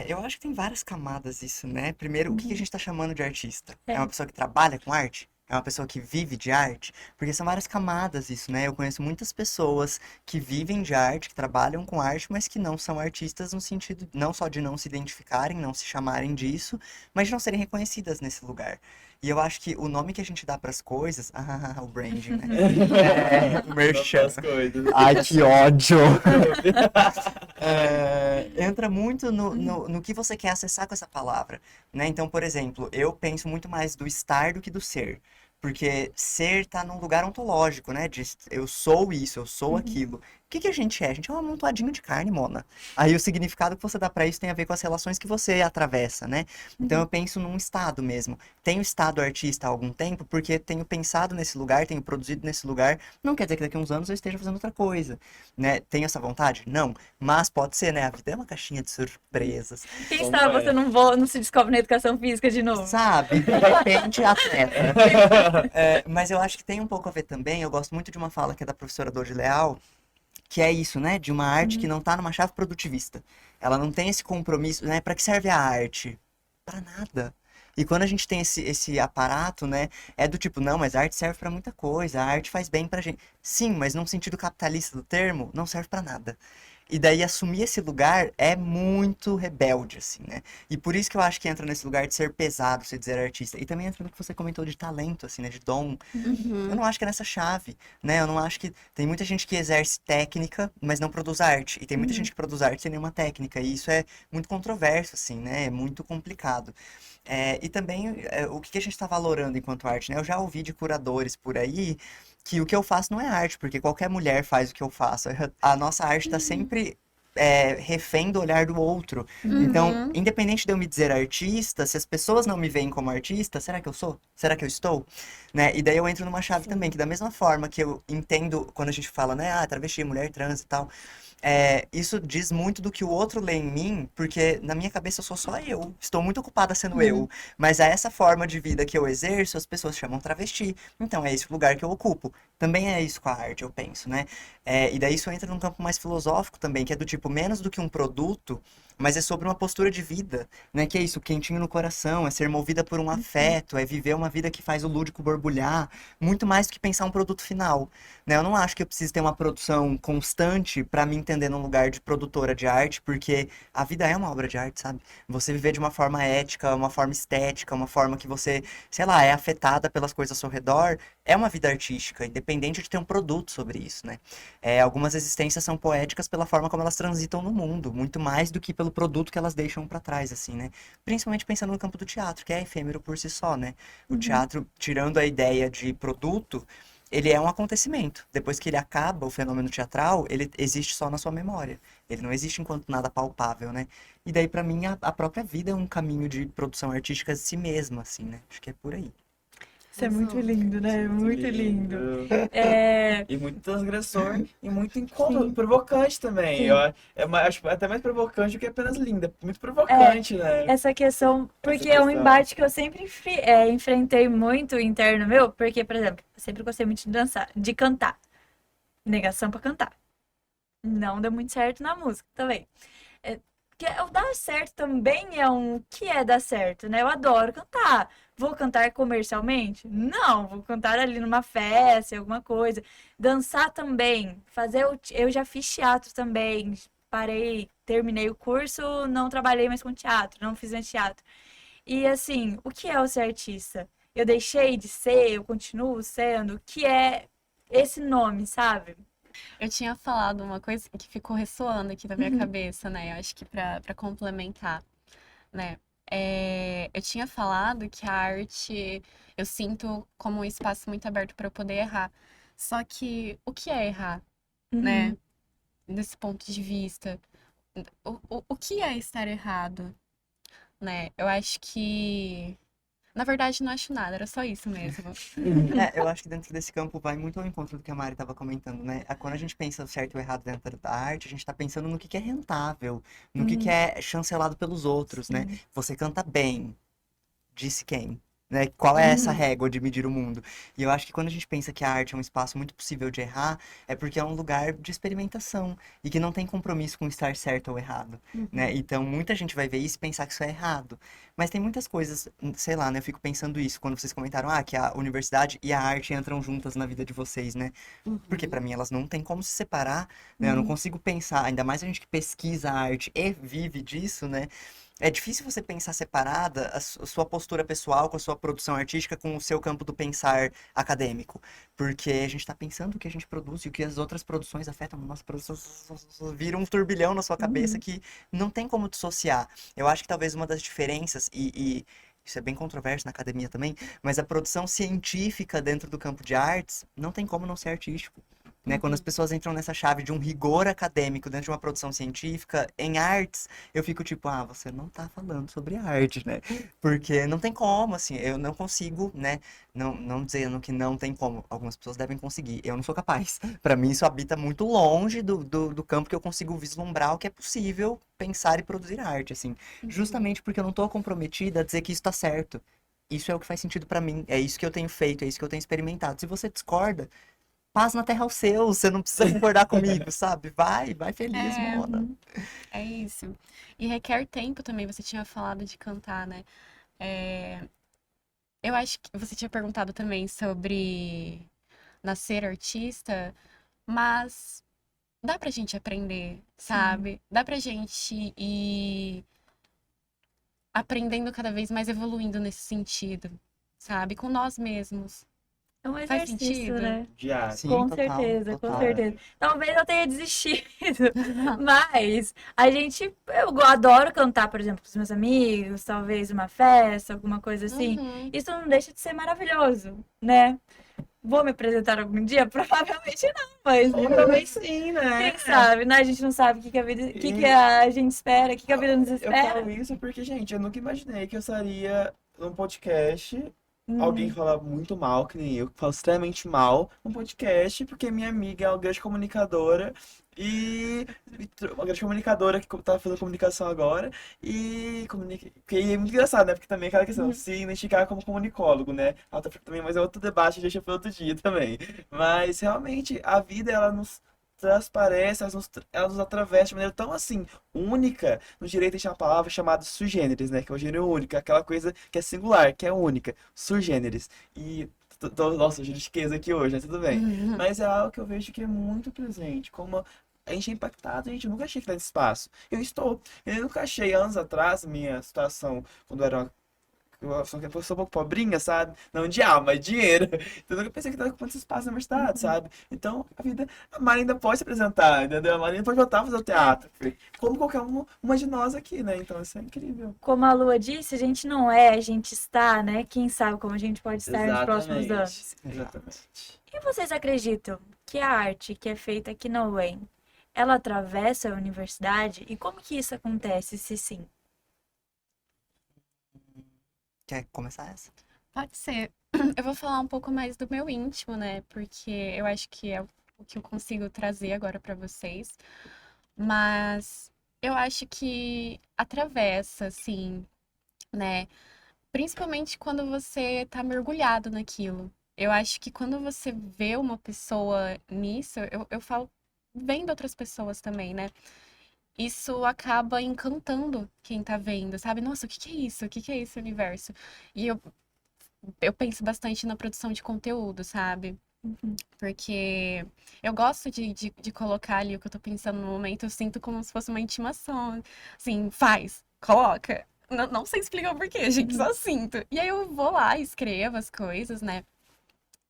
Eu acho que tem várias camadas isso, né? Primeiro, o que a gente tá chamando de artista? É
É.
uma pessoa que trabalha com arte? É uma pessoa que vive de arte? Porque são várias camadas isso, né? Eu conheço muitas pessoas que vivem de arte, que trabalham com arte, mas que não são artistas no sentido não só de não se identificarem, não se chamarem disso, mas de não serem reconhecidas nesse lugar. E eu acho que o nome que a gente dá pras coisas, o branding, né? O merchan.
As coisas.
Ai, que ódio! Entra muito no que você quer acessar com essa palavra, né? Então, por exemplo, eu penso muito mais do estar do que do ser. Porque ser tá num lugar ontológico, né? De eu sou isso, eu sou aquilo. que a gente é? A gente é um amontoadinho de carne, Mona. Aí o significado que você dá pra isso tem a ver com as relações que você atravessa, né? Então eu penso num estado mesmo. Tenho estado artista há algum tempo porque tenho pensado nesse lugar, tenho produzido nesse lugar. Não quer dizer que daqui a uns anos eu esteja fazendo outra coisa, né? Tenho essa vontade? Não. Mas pode ser, né? A vida é uma caixinha de surpresas.
Quem
Como
sabe
é?
você não se descobre na educação física de novo?
Sabe? De repente, atleta. Mas eu acho que tem um pouco a ver também. Eu gosto muito de uma fala que é da professora Dodi Leal, que é isso, né? De uma arte que não tá numa chave produtivista. Ela não tem esse compromisso, né? Para que serve a arte? Para nada. E quando a gente tem esse aparato, né? É do tipo, não, mas a arte serve para muita coisa, a arte faz bem pra gente. Sim, mas num sentido capitalista do termo, não serve para nada. E daí assumir esse lugar é muito rebelde, assim, né? E por isso que eu acho que entra nesse lugar de ser pesado, se dizer artista. E também entra no que você comentou de talento, assim, né? De dom. Eu não acho que é nessa chave, né? Eu não acho que... Tem muita gente que exerce técnica, mas não produz arte. E tem muita gente que produz arte sem nenhuma técnica. E isso é muito controverso, assim, né? É muito complicado. E também, o que a gente está valorando enquanto arte, né? Eu já ouvi de curadores por aí que o que eu faço não é arte, porque qualquer mulher faz o que eu faço. A nossa arte está sempre... refém do olhar do outro. Então, independente de eu me dizer artista, se as pessoas não me veem como artista, será que eu sou? Será que eu estou? Né? E daí eu entro numa chave também, que da mesma forma que eu entendo quando a gente fala, né, travesti, mulher trans e tal, isso diz muito do que o outro lê em mim, porque na minha cabeça eu sou só eu. Estou muito ocupada sendo eu. Mas a essa forma de vida que eu exerço, as pessoas chamam travesti. Então é esse o lugar que eu ocupo. Também é isso com a arte, eu penso, né? E daí isso entra num campo mais filosófico também, que é do tipo, menos do que um produto, mas é sobre uma postura de vida, né? Que é isso, quentinho no coração, é ser movida por um afeto, é viver uma vida que faz o lúdico borbulhar, muito mais do que pensar um produto final, né? Eu não acho que eu preciso ter uma produção constante para me entender num lugar de produtora de arte, porque a vida é uma obra de arte, sabe? Você viver de uma forma ética, uma forma estética, uma forma que você, sei lá, é afetada pelas coisas ao seu redor, é uma vida artística, independente de ter um produto sobre isso, né? Algumas existências são poéticas pela forma como elas transitam no mundo, muito mais do que pelo produto que elas deixam para trás, assim, né? Principalmente pensando no campo do teatro, que é efêmero por si só, né? O teatro, tirando a ideia de produto, ele é um acontecimento. Depois que ele acaba, o fenômeno teatral, ele existe só na sua memória. Ele não existe enquanto nada palpável, né? E daí, para mim, a própria vida é um caminho de produção artística de si mesma, assim, né? Acho que é por aí.
Isso é muito lindo, né? Muito lindo.
E muito transgressor e muito provocante também.
Sim.
Acho até mais provocante do que apenas linda. Muito provocante, né?
Essa questão, porque
Essa
é um
questão.
embate que eu sempre enfrentei muito interno meu, porque, por exemplo, eu sempre gostei muito de dançar, de cantar. Negação pra cantar. Não deu muito certo na música também. Que o dar certo também é um que é dar certo, né? Eu adoro cantar. Vou cantar comercialmente? Não, vou cantar ali numa festa, alguma coisa. Dançar também. Eu já fiz teatro também. Parei, terminei o curso, não trabalhei mais com teatro, não fiz mais teatro. E assim, o que é o ser artista? Eu deixei de ser, eu continuo sendo, o que é esse nome, sabe?
Eu tinha falado uma coisa que ficou ressoando aqui na minha cabeça, né? Eu acho que pra complementar, né? Eu tinha falado que a arte eu sinto como um espaço muito aberto para eu poder errar. Só que o que é errar, né? Desse ponto de vista, o que é estar errado, né? Eu acho que, na verdade, não acho nada, era só isso mesmo.
Eu acho que dentro desse campo vai muito ao encontro do que a Mari estava comentando, né? Quando a gente pensa o certo e o errado dentro da arte, a gente está pensando no que é rentável, no que é chancelado pelos outros, né? Você canta bem, disse quem? Né? Qual é essa régua de medir o mundo? E eu acho que quando a gente pensa que a arte é um espaço muito possível de errar, é porque é um lugar de experimentação e que não tem compromisso com estar certo ou errado, né? Então, muita gente vai ver isso e pensar que isso é errado. Mas tem muitas coisas, sei lá, né? Eu fico pensando isso quando vocês comentaram, que a universidade e a arte entram juntas na vida de vocês, né? Porque pra mim elas não têm como se separar, né? Eu não consigo pensar, ainda mais a gente que pesquisa a arte e vive disso, né? É difícil você pensar separada a sua postura pessoal com a sua produção artística com o seu campo do pensar acadêmico. Porque a gente está pensando o que a gente produz e o que as outras produções afetam a nossa produção. Vira um turbilhão na sua cabeça que não tem como dissociar. Eu acho que talvez uma das diferenças, e isso é bem controverso na academia também, mas a produção científica dentro do campo de artes não tem como não ser artístico. né? Quando as pessoas entram nessa chave de um rigor acadêmico dentro de uma produção científica, em artes, eu fico tipo, ah, você não tá falando sobre arte, né? Porque não tem como, assim, eu não consigo, né? Não dizendo que não tem como, algumas pessoas devem conseguir, eu não sou capaz. Pra mim, isso habita muito longe do campo que eu consigo vislumbrar o que é possível pensar e produzir arte, assim. Justamente porque eu não tô comprometida a dizer que isso tá certo. Isso é o que faz sentido pra mim, é isso que eu tenho feito, é isso que eu tenho experimentado. Se você discorda, paz na terra ao seu, você não precisa concordar comigo, sabe? Vai feliz,
É,
Mona.
é isso. E requer tempo também, você tinha falado de cantar, né? É, eu acho que você tinha perguntado também sobre nascer artista, mas dá pra gente aprender,
Sim.
sabe? Dá pra gente ir aprendendo cada vez mais, evoluindo nesse sentido, sabe? Com nós mesmos.
É um
Faz
exercício,
sentido?
né?
Diário.
Sim,
Com
total,
certeza, com
total.
certeza. Talvez eu tenha desistido, mas eu adoro cantar, por exemplo, com os meus amigos, talvez uma festa, alguma coisa assim.
Uhum.
Isso não deixa de ser maravilhoso, né? Vou me apresentar algum dia? Provavelmente não, mas
Talvez sim, né?
quem sabe, né? A gente não sabe o que que a vida, o que que
E
a gente espera, o que que a vida nos
eu
espera.
falo isso porque, gente, eu nunca imaginei que eu estaria num podcast, alguém que
Uhum.
fala muito mal, que nem eu, que fala extremamente mal, num podcast, porque minha amiga é uma grande comunicadora uma grande comunicadora que tá fazendo comunicação agora que é muito engraçado, né? Porque também é aquela questão,
Uhum.
se identificar como comunicólogo, né? Até porque também, mas é outro debate, deixa para outro dia também. Mas realmente a vida ela nos transparece, ela nos atravessa de maneira tão assim única. No direito existe uma palavra chamada sui generis, né? Que é o gênero único, aquela coisa que é singular, que é única, sui generis. E nossa, juridiqueza aqui hoje, né? Tudo bem.
Uhum.
Mas é algo que eu vejo que é muito presente. Como a gente é impactado, a gente nunca achei que nesse espaço. Eu estou. Eu nunca achei anos atrás, minha situação, quando eu era eu sou uma pessoa um pouco pobrinha, sabe? Não de alma, mas dinheiro. Então eu nunca pensei que tava ocupando esse espaço na universidade,
Uhum.
sabe? Então a vida, a Mari ainda pode se apresentar, entendeu? A Mari ainda pode voltar a fazer o teatro. Como qualquer uma de nós aqui, né? Então isso é incrível.
Como a Lua disse, a gente não é, a gente está, né? Quem sabe como a gente pode estar nos próximos
Exatamente.
anos.
Exatamente.
E vocês acreditam que a arte que é feita aqui na UEM, ela atravessa a universidade? E como que isso acontece, se sim?
Quer começar essa?
Pode ser. Eu vou falar um pouco mais do meu íntimo, né? Porque eu acho que é o que eu consigo trazer agora pra vocês. Mas eu acho que atravessa, assim, né? Principalmente quando você tá mergulhado naquilo. Eu acho que quando você vê uma pessoa nisso, eu falo vendo outras pessoas também, né? Isso acaba encantando quem tá vendo, sabe? Nossa, o que que é isso? O que que é esse universo? E eu penso bastante na produção de conteúdo, sabe?
Uhum.
Porque eu gosto de colocar ali o que eu tô pensando no momento, eu sinto como se fosse uma intimação. Assim, faz, coloca. Não sei explicar o porquê, gente,
Uhum.
só sinto. E aí eu vou lá, escrevo as coisas, né?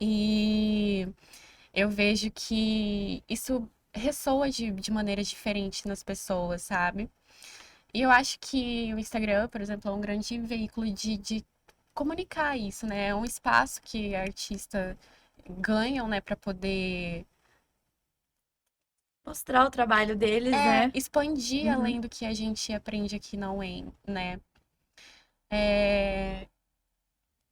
E eu vejo que isso ressoa de maneira diferente nas pessoas, sabe? E eu acho que o Instagram, por exemplo, é um grande veículo de comunicar isso, né? É um espaço que artistas ganham, né, para poder
Mostrar o trabalho deles, né?
expandir
Uhum.
além do que a gente aprende aqui na UEM, né? É,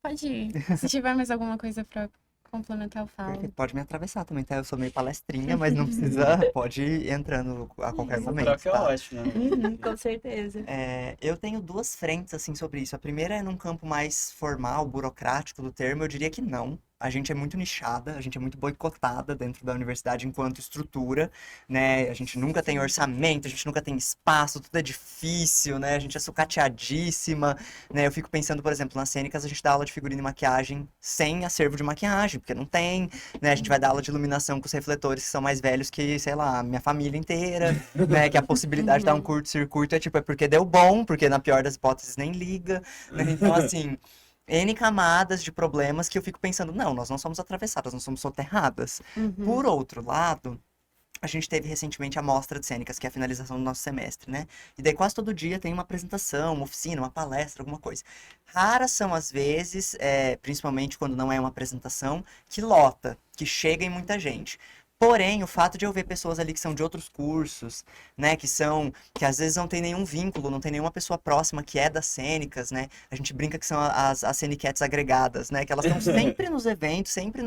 pode ir. Se tiver mais alguma coisa para complementar, eu falo.
Perfeito. Pode me atravessar também, tá? Eu sou meio palestrinha, mas não precisa. Pode ir entrando a qualquer
Essa
momento,
troca é
tá?
ótima, né?
Uhum, com certeza.
Eu tenho duas frentes, assim, sobre isso. A primeira é num campo mais formal, burocrático do termo. Eu diria que não. A gente é muito nichada, a gente é muito boicotada dentro da universidade enquanto estrutura, né? A gente nunca tem
Sim.
orçamento, a gente nunca tem espaço, tudo é difícil, né? A gente é sucateadíssima, né? Eu fico pensando, por exemplo, nas cênicas a gente dá aula de figurino e maquiagem sem acervo de maquiagem, porque não tem, né? A gente vai dar aula de iluminação com os refletores que são mais velhos que, sei lá, minha família inteira, né? Que a possibilidade de dar um
Uhum.
curto-circuito é tipo, é porque deu bom, porque na pior das hipóteses nem liga, né? Então, assim, N camadas de problemas que eu fico pensando, não, nós não somos atravessadas, nós somos soterradas.
Uhum.
Por outro lado, a gente teve recentemente a mostra de cênicas, que é a finalização do nosso semestre, né? E daí quase todo dia tem uma apresentação, uma oficina, uma palestra, alguma coisa. Raras são as vezes, principalmente quando não é uma apresentação, que lota, que chega em muita gente. Porém, o fato de eu ver pessoas ali que são de outros cursos, né, que às vezes não tem nenhum vínculo, não tem nenhuma pessoa próxima que é das cênicas, né, a gente brinca que são as ceniquetes agregadas, né, que elas estão sempre nos eventos, sempre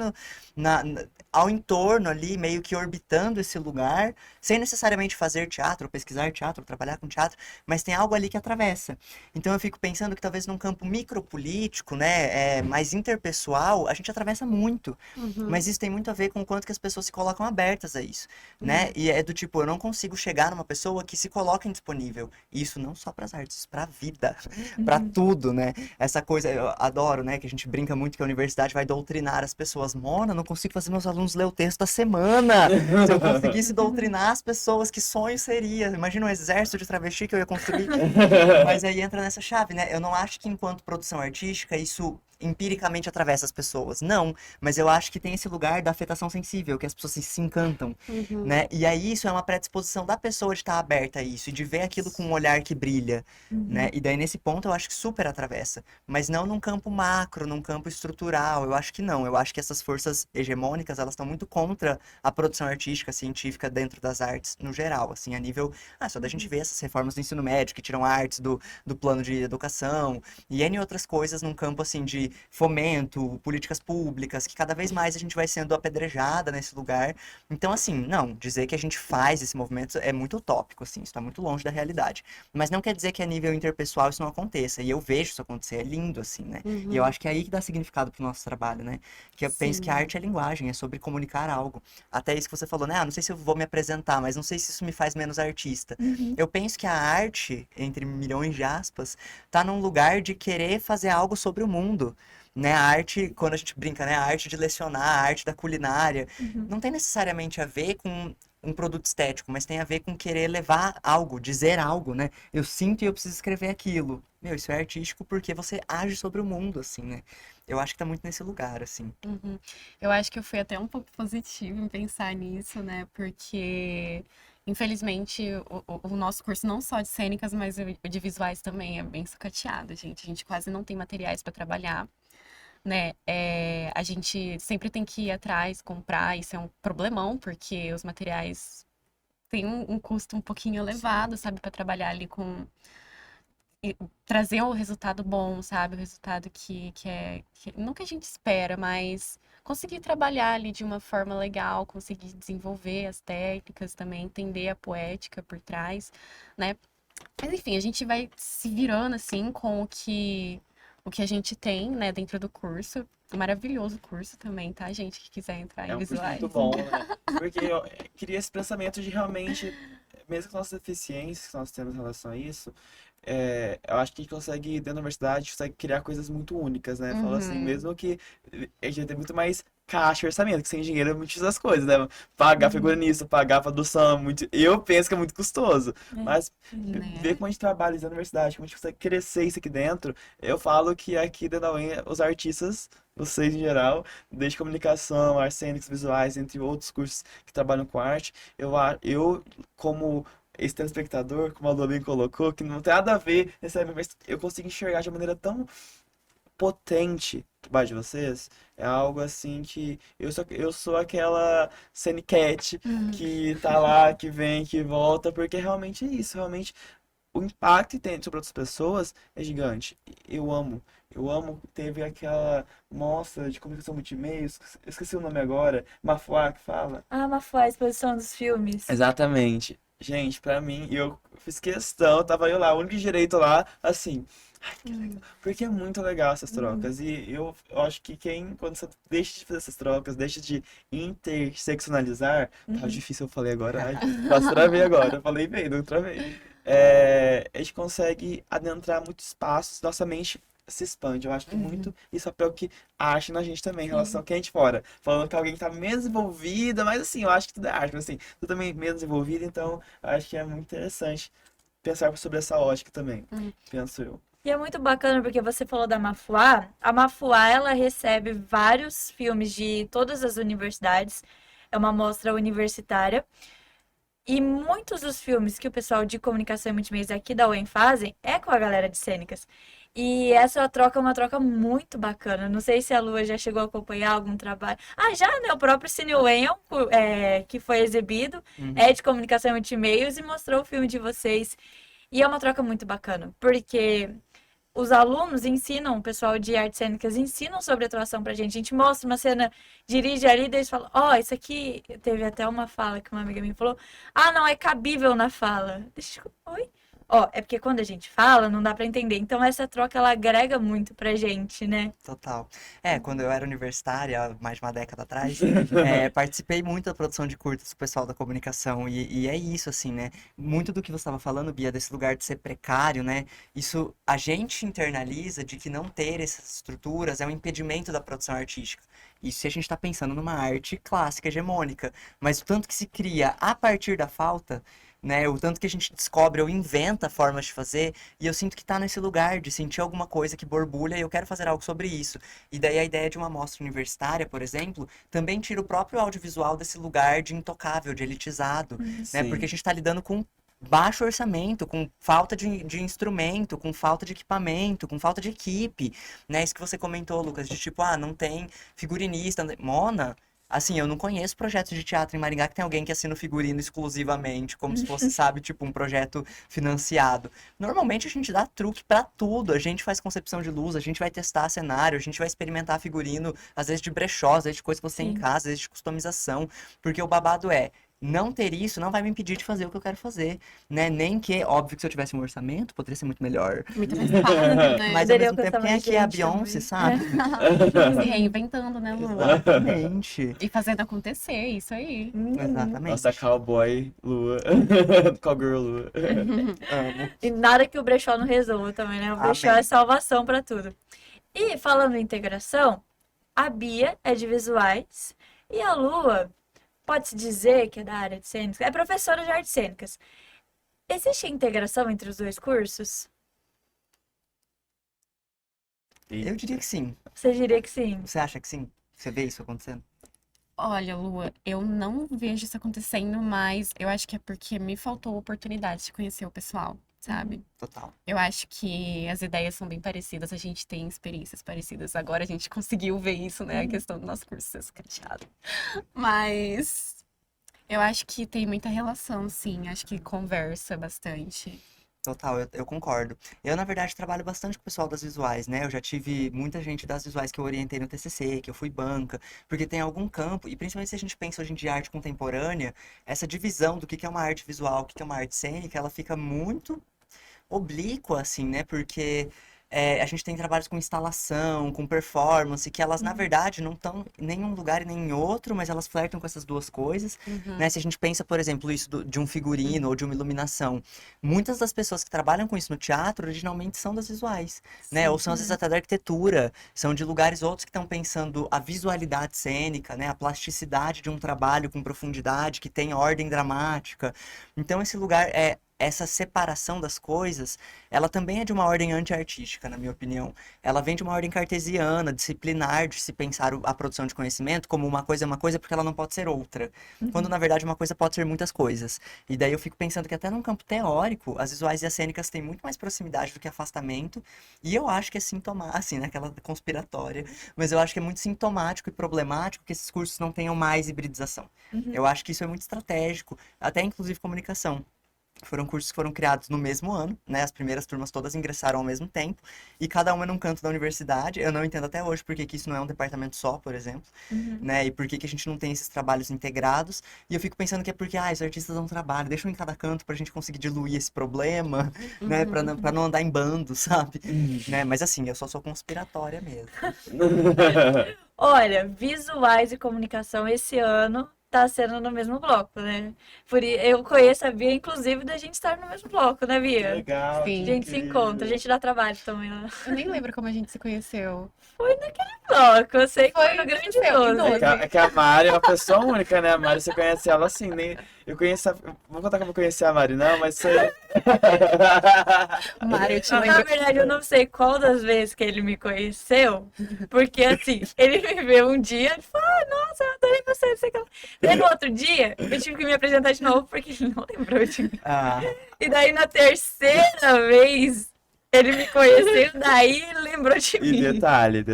ao entorno ali, meio que orbitando esse lugar, sem necessariamente fazer teatro, pesquisar teatro, trabalhar com teatro, mas tem algo ali que atravessa. Então eu fico pensando que talvez num campo micropolítico, né, mais interpessoal, a gente atravessa muito.
Uhum.
Mas isso tem muito a ver com o quanto que as pessoas se colocam abertas a isso, né? E é do tipo, eu não consigo chegar numa pessoa que se coloca indisponível. E isso não só para as artes, para a vida, para tudo, né? Essa coisa, eu adoro, né? Que a gente brinca muito que a universidade vai doutrinar as pessoas. Mona, não consigo fazer meus alunos ler o texto da semana. Se eu conseguisse doutrinar as pessoas, que sonho seria? Imagina um exército de travesti que eu ia construir. Mas aí entra nessa chave, né? Eu não acho que enquanto produção artística isso empiricamente atravessa as pessoas. Não, mas eu acho que tem esse lugar da afetação sensível, que as pessoas se encantam,
Uhum.
né? E aí isso é uma predisposição da pessoa de estar aberta a isso e de ver aquilo com um olhar que brilha, né? E daí nesse ponto eu acho que super atravessa, mas não num campo macro, num campo estrutural. Eu acho que não. Eu acho que essas forças hegemônicas, elas estão muito contra a produção artística, científica dentro das artes no geral, assim, a nível, só da gente ver essas reformas do ensino médio que tiram artes do plano de educação e N outras coisas num campo assim de fomento, políticas públicas, que cada vez mais a gente vai sendo apedrejada nesse lugar. Então, assim, não, dizer que a gente faz esse movimento é muito utópico, assim, isso está muito longe da realidade. Mas não quer dizer que a nível interpessoal isso não aconteça. E eu vejo isso acontecer, é lindo, assim, né? E eu
Uhum.
acho que é aí que dá significado pro nosso trabalho, né? Que eu penso que a
Sim.
arte é linguagem, é sobre comunicar algo. Até isso que você falou, né? Não sei se eu vou me apresentar, mas não sei se isso me faz menos artista. Eu penso que a arte, entre milhões de aspas, tá num lugar de querer fazer algo sobre o mundo. Né, a arte, quando a gente brinca, né, a arte de lecionar, a arte da culinária, não tem necessariamente a ver com um produto estético, mas tem a ver com querer levar algo, dizer algo, né? Eu sinto e eu preciso escrever aquilo. Meu, isso é artístico porque você age sobre o mundo, assim, né? Eu acho que tá muito nesse lugar, assim.
Uhum. Eu acho que eu fui até um pouco positiva em pensar nisso, né? Porque, infelizmente, o nosso curso não só de cênicas, mas o de visuais também é bem sucateado, gente. A gente quase não tem materiais para trabalhar, né? A gente sempre tem que ir atrás, comprar, isso é um problemão, porque os materiais têm um custo um pouquinho elevado, sabe? Para trabalhar ali com trazer o resultado bom, sabe? O resultado não que a gente espera, mas conseguir trabalhar ali de uma forma legal, conseguir desenvolver as técnicas também, entender a poética por trás, né? Mas enfim, a gente vai se virando assim com o que a gente tem, né, dentro do curso. Maravilhoso curso também, tá, gente? Que quiser entrar
É
em
um curso
visuais.
muito bom, né? Porque eu queria esse pensamento de realmente, mesmo com as deficiências que nós temos em relação a isso, eu acho que a gente consegue, dentro da universidade, consegue criar coisas muito únicas, né? Fala assim,
Uhum,
mesmo que a gente tem muito mais caixa e orçamento, que sem dinheiro é muitas das coisas, né? Pagar figurinista, pagar produção, eu penso que é muito custoso. Mas ver
né?
como a gente trabalha dentro da universidade, como a gente consegue crescer isso aqui dentro, eu falo que aqui dentro da UEM, os artistas, vocês em geral, desde comunicação, artes cênicas, visuais, entre outros cursos que trabalham com arte, eu como esse telespectador, como a Lua bem colocou, que não tem nada a ver, necessariamente, mas eu consigo enxergar de uma maneira tão potente o trabalho de vocês. É algo assim que eu sou aquela Cat
Uhum.
que tá lá, que vem, que volta, porque realmente é isso, realmente o impacto que tem sobre outras pessoas é gigante. Eu amo. Eu amo. Teve aquela mostra de comunicação multimeia, eu esqueci o nome agora, Mafuá que fala.
Ah, Mafua, a exposição dos filmes.
Exatamente. Gente, pra mim, eu fiz questão, tava eu lá, o único direito lá, assim. Ai, que legal. Porque é muito legal essas
Uhum.
trocas. E eu acho que quando você deixa de fazer essas trocas, deixa de interseccionalizar, tá
Uhum.
difícil eu falei agora, ai, quase travei agora, eu falei bem, não travei. A gente consegue adentrar muitos espaços, nossa mente se expande. Eu acho que
Uhum.
muito isso é o que acha na gente também, em relação
Sim.
a quem é de fora. Falando que alguém que tá menos envolvida, mas assim, eu acho que tudo é arte, mas assim, tu também menos envolvida, então eu acho que é muito interessante pensar sobre essa ótica também,
Uhum.
penso eu.
E é muito bacana porque você falou da Mafuá. A Mafuá, ela recebe vários filmes de todas as universidades. É uma mostra universitária. E muitos dos filmes que o pessoal de comunicação e multimeios aqui da UEM fazem é com a galera de cênicas. E essa troca é uma troca muito bacana. Não sei se a Lua já chegou a acompanhar algum trabalho. Ah, já, né? O próprio Cine Wayne, que foi exibido, é de comunicação e de e-mails e mostrou o filme de vocês. E é uma troca muito bacana, porque os alunos ensinam, o pessoal de artes cênicas ensinam sobre atuação pra gente. A gente mostra uma cena, dirige ali, daí eles falam, isso aqui, teve até uma fala que uma amiga minha falou, não é cabível na fala. Deixa eu... Oi? É porque quando a gente fala, não dá pra entender. Então essa troca, ela agrega muito pra gente, né?
Total. Quando eu era universitária, há mais de uma década atrás, participei muito da produção de curtas do pessoal da comunicação. E é isso, assim, né? Muito do que você estava falando, Bia, desse lugar de ser precário, né? Isso a gente internaliza de que não ter essas estruturas é um impedimento da produção artística. Isso se a gente está pensando numa arte clássica, hegemônica. Mas o tanto que se cria a partir da falta, né? O tanto que a gente descobre ou inventa formas de fazer, e eu sinto que tá nesse lugar de sentir alguma coisa que borbulha e eu quero fazer algo sobre isso. E daí a ideia de uma mostra universitária, por exemplo, também tira o próprio audiovisual desse lugar de intocável, de elitizado, né? Porque a gente tá lidando com baixo orçamento, com falta de instrumento, com falta de equipamento, com falta de equipe, né? Isso que você comentou, Lucas, de tipo, não tem figurinista, Mona. Assim, eu não conheço projetos de teatro em Maringá que tem alguém que assina o figurino exclusivamente, como se fosse, sabe, tipo um projeto financiado. Normalmente a gente dá truque pra tudo. A gente faz concepção de luz, a gente vai testar cenário, a gente vai experimentar figurino, às vezes de brechó, às vezes de coisa que você tem em casa, às vezes de customização. Porque o babado não ter isso não vai me impedir de fazer o que eu quero fazer, né? Nem que, óbvio que se eu tivesse um orçamento, poderia ser muito melhor.
Muito mais fácil, né?
Mas ao
Poderia
mesmo tempo,
custar
quem é
mais
que é a
gente
Beyoncé,
também.
sabe?
Se reinventando, né, Lu?
Exatamente.
E fazendo acontecer, isso aí.
Exatamente.
Nossa, cowboy, Lua. Cowgirl, Lua.
Amo.
E nada que o brechó não resolva também, né? O brechó
Amém.
é salvação pra tudo. E falando em integração, a Bia é de visuais e a Lua pode-se dizer que é da área de cênicas, é professora de artes cênicas. Existe integração entre os dois cursos?
Eu diria que sim.
Você diria que sim?
Você acha que sim? Você vê isso acontecendo?
Olha, Lua, eu não vejo isso acontecendo, mas eu acho que é porque me faltou oportunidade de conhecer o pessoal, sabe?
Total.
Eu acho que as ideias são bem parecidas, a gente tem experiências parecidas. Agora a gente conseguiu ver isso, né? A questão do nosso curso ser escateado. Mas eu acho que tem muita relação, sim. Acho que conversa bastante.
Total, eu concordo. Eu, na verdade, trabalho bastante com o pessoal das visuais, né? Eu já tive muita gente das visuais que eu orientei no TCC, que eu fui banca, porque tem algum campo, e principalmente se a gente pensa hoje em dia em arte contemporânea, essa divisão do que é uma arte visual, o que é uma arte cênica, ela fica muito oblíqua, assim, né? Porque a gente tem trabalhos com instalação, com performance, que elas, na verdade, não estão em nenhum lugar e nem em outro, mas elas flertam com essas duas coisas, né? Se a gente pensa, por exemplo, isso de um figurino ou de uma iluminação, muitas das pessoas que trabalham com isso no teatro, originalmente são das visuais, né? Ou são, às vezes, até da arquitetura, são de lugares outros que estão pensando a visualidade cênica, né? A plasticidade de um trabalho com profundidade, que tem ordem dramática. Então, esse lugar essa separação das coisas, ela também é de uma ordem anti-artística, na minha opinião. Ela vem de uma ordem cartesiana, disciplinar, de se pensar a produção de conhecimento como uma coisa é uma coisa porque ela não pode ser outra. Quando, na verdade, uma coisa pode ser muitas coisas. E daí eu fico pensando que até num campo teórico, as visuais e as cênicas têm muito mais proximidade do que afastamento. E eu acho que é sintomático, assim, naquela conspiratória, mas eu acho que é muito sintomático e problemático que esses cursos não tenham mais hibridização. Eu acho que isso é muito estratégico, até inclusive comunicação. Foram cursos que foram criados no mesmo ano, né? As primeiras turmas todas ingressaram ao mesmo tempo, e cada uma num canto da universidade. Eu não entendo até hoje por que que isso não é um departamento só, por exemplo, né? E por que que a gente não tem esses trabalhos integrados. E eu fico pensando que é porque, os artistas dão trabalho, deixam em cada canto pra gente conseguir diluir esse problema, né? Pra não andar em bando, sabe? Né? Mas assim, eu só sou conspiratória mesmo.
Olha, visuais e comunicação esse ano tá sendo no mesmo bloco, né? Eu conheço a Bia, inclusive, da gente estar no mesmo bloco, né, Bia?
Legal,
Sim.
A gente se encontra, a gente dá trabalho também lá.
Eu nem lembro como a gente se conheceu.
Foi naquele bloco, eu sei que foi
Foi
no Grande
no seu, em
12.
doze.
É que a Mari é uma pessoa única, né? A Mari, você conhece ela assim, nem... Eu conheço Vou contar como eu conheci a Mari, não, mas foi...
Mário, eu te
Na
lembro.
verdade, eu não sei qual das vezes que ele me conheceu, porque assim, ele me viu um dia e falou, nossa, eu adorei você, não sei o que lá. Daí no outro dia, eu tive que me apresentar de novo, porque ele não lembrou de mim.
Ah,
E daí na terceira vez, Ele me conheceu, daí ele lembrou de
E
mim.
detalhe.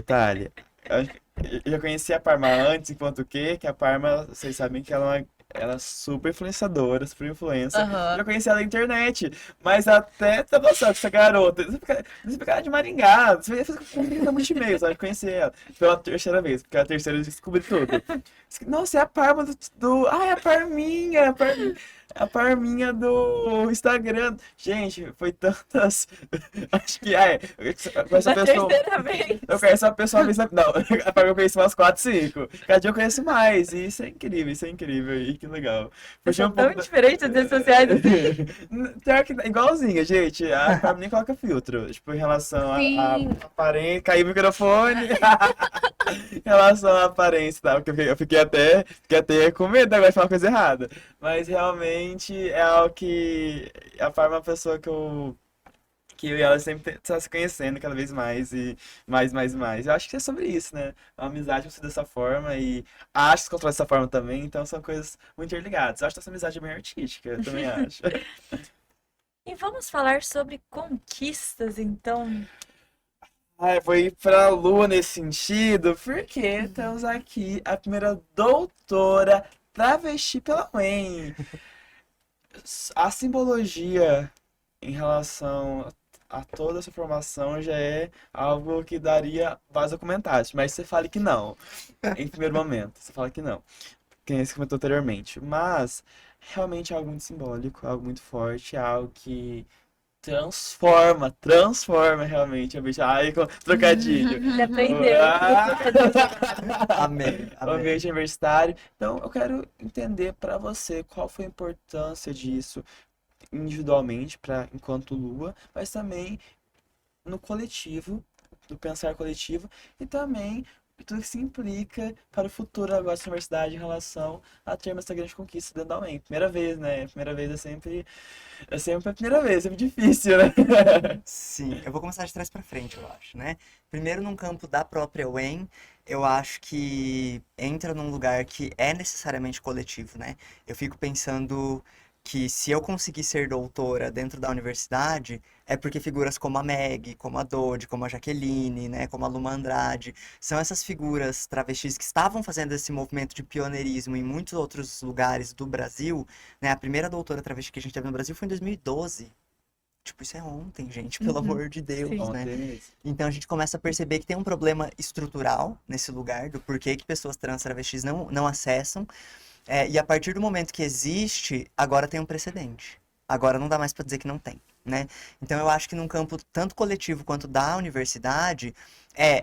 Eu já conheci a Parma antes, enquanto que a Parma, vocês sabem que ela é super influenciadora, super influencer. Eu
Aham.
já conheci ela na internet, mas até ter noção que essa garota, você fica de Maringá, você fez com multimeio, sabe? Conhecer ela pela terceira vez, porque a terceira eu descobri tudo. Nossa, é a Parma é a Parminha, a Parminha do Instagram. Gente, foi tantas. Acho que com essa
Na
pessoa.
terceira vez.
Eu conheço uma pessoa uma vez na. Não, eu conheço umas 4, 5. Cada dia eu conheço mais. E isso é incrível, isso é incrível. E que legal.
Eu
Fugir
sou
um
tão
pouco da.
diferente das redes sociais assim.
Pior que igualzinha, gente. A Carmen nem coloca filtro. Tipo, em relação à
Sim.
aparência. Caiu o microfone. Em relação à aparência, tá? Porque eu fiquei até com medo agora de falar uma coisa errada. Mas realmente é algo que. A Parma é uma pessoa que eu e ela sempre tá se conhecendo cada vez mais e mais. Eu acho que é sobre isso, né? A amizade funciona dessa forma e a arte se constrói dessa forma também, então são coisas muito interligadas. Eu acho que essa amizade é bem artística, eu também acho.
E vamos falar sobre conquistas, então.
Ai, vou ir pra Lua nesse sentido, porque temos aqui a primeira doutora travesti pela UEM. A simbologia em relação a toda essa formação já é algo que daria vários documentários, mas você fale que não, em primeiro momento, você fala que não, quem você comentou anteriormente, mas realmente é algo muito simbólico, algo muito forte, é algo que transforma realmente a bicha. Ai, trocadilho.
Ele aprendeu.
Amém,
O
amém.
ambiente universitário. Então, eu quero entender para você qual foi a importância disso individualmente para enquanto Lua, mas também no coletivo, do pensar coletivo e também tudo que se implica para o futuro agora da universidade em relação a termos essa grande conquista dentro da UEM. Primeira vez, né? Primeira vez é sempre a primeira vez, é sempre difícil, né?
Sim, eu vou começar de trás pra frente, eu acho, né? Primeiro, num campo da própria UEM, eu acho que entra num lugar que é necessariamente coletivo, né? Eu fico pensando que se eu conseguir ser doutora dentro da universidade, é porque figuras como a Meg, como a Dodi, como a Jaqueline, né, como a Luma Andrade, são essas figuras travestis que estavam fazendo esse movimento de pioneirismo em muitos outros lugares do Brasil, né? A primeira doutora travesti que a gente teve no Brasil foi em 2012. Tipo, isso é ontem, gente, pelo
Uhum,
amor de Deus,
sim.
né?
Ontem mesmo.
Então a gente começa a perceber que tem um problema estrutural nesse lugar, do porquê que pessoas trans travestis não acessam. E a partir do momento que existe, agora tem um precedente. Agora não dá mais para dizer que não tem, né? Então eu acho que num campo tanto coletivo quanto da universidade,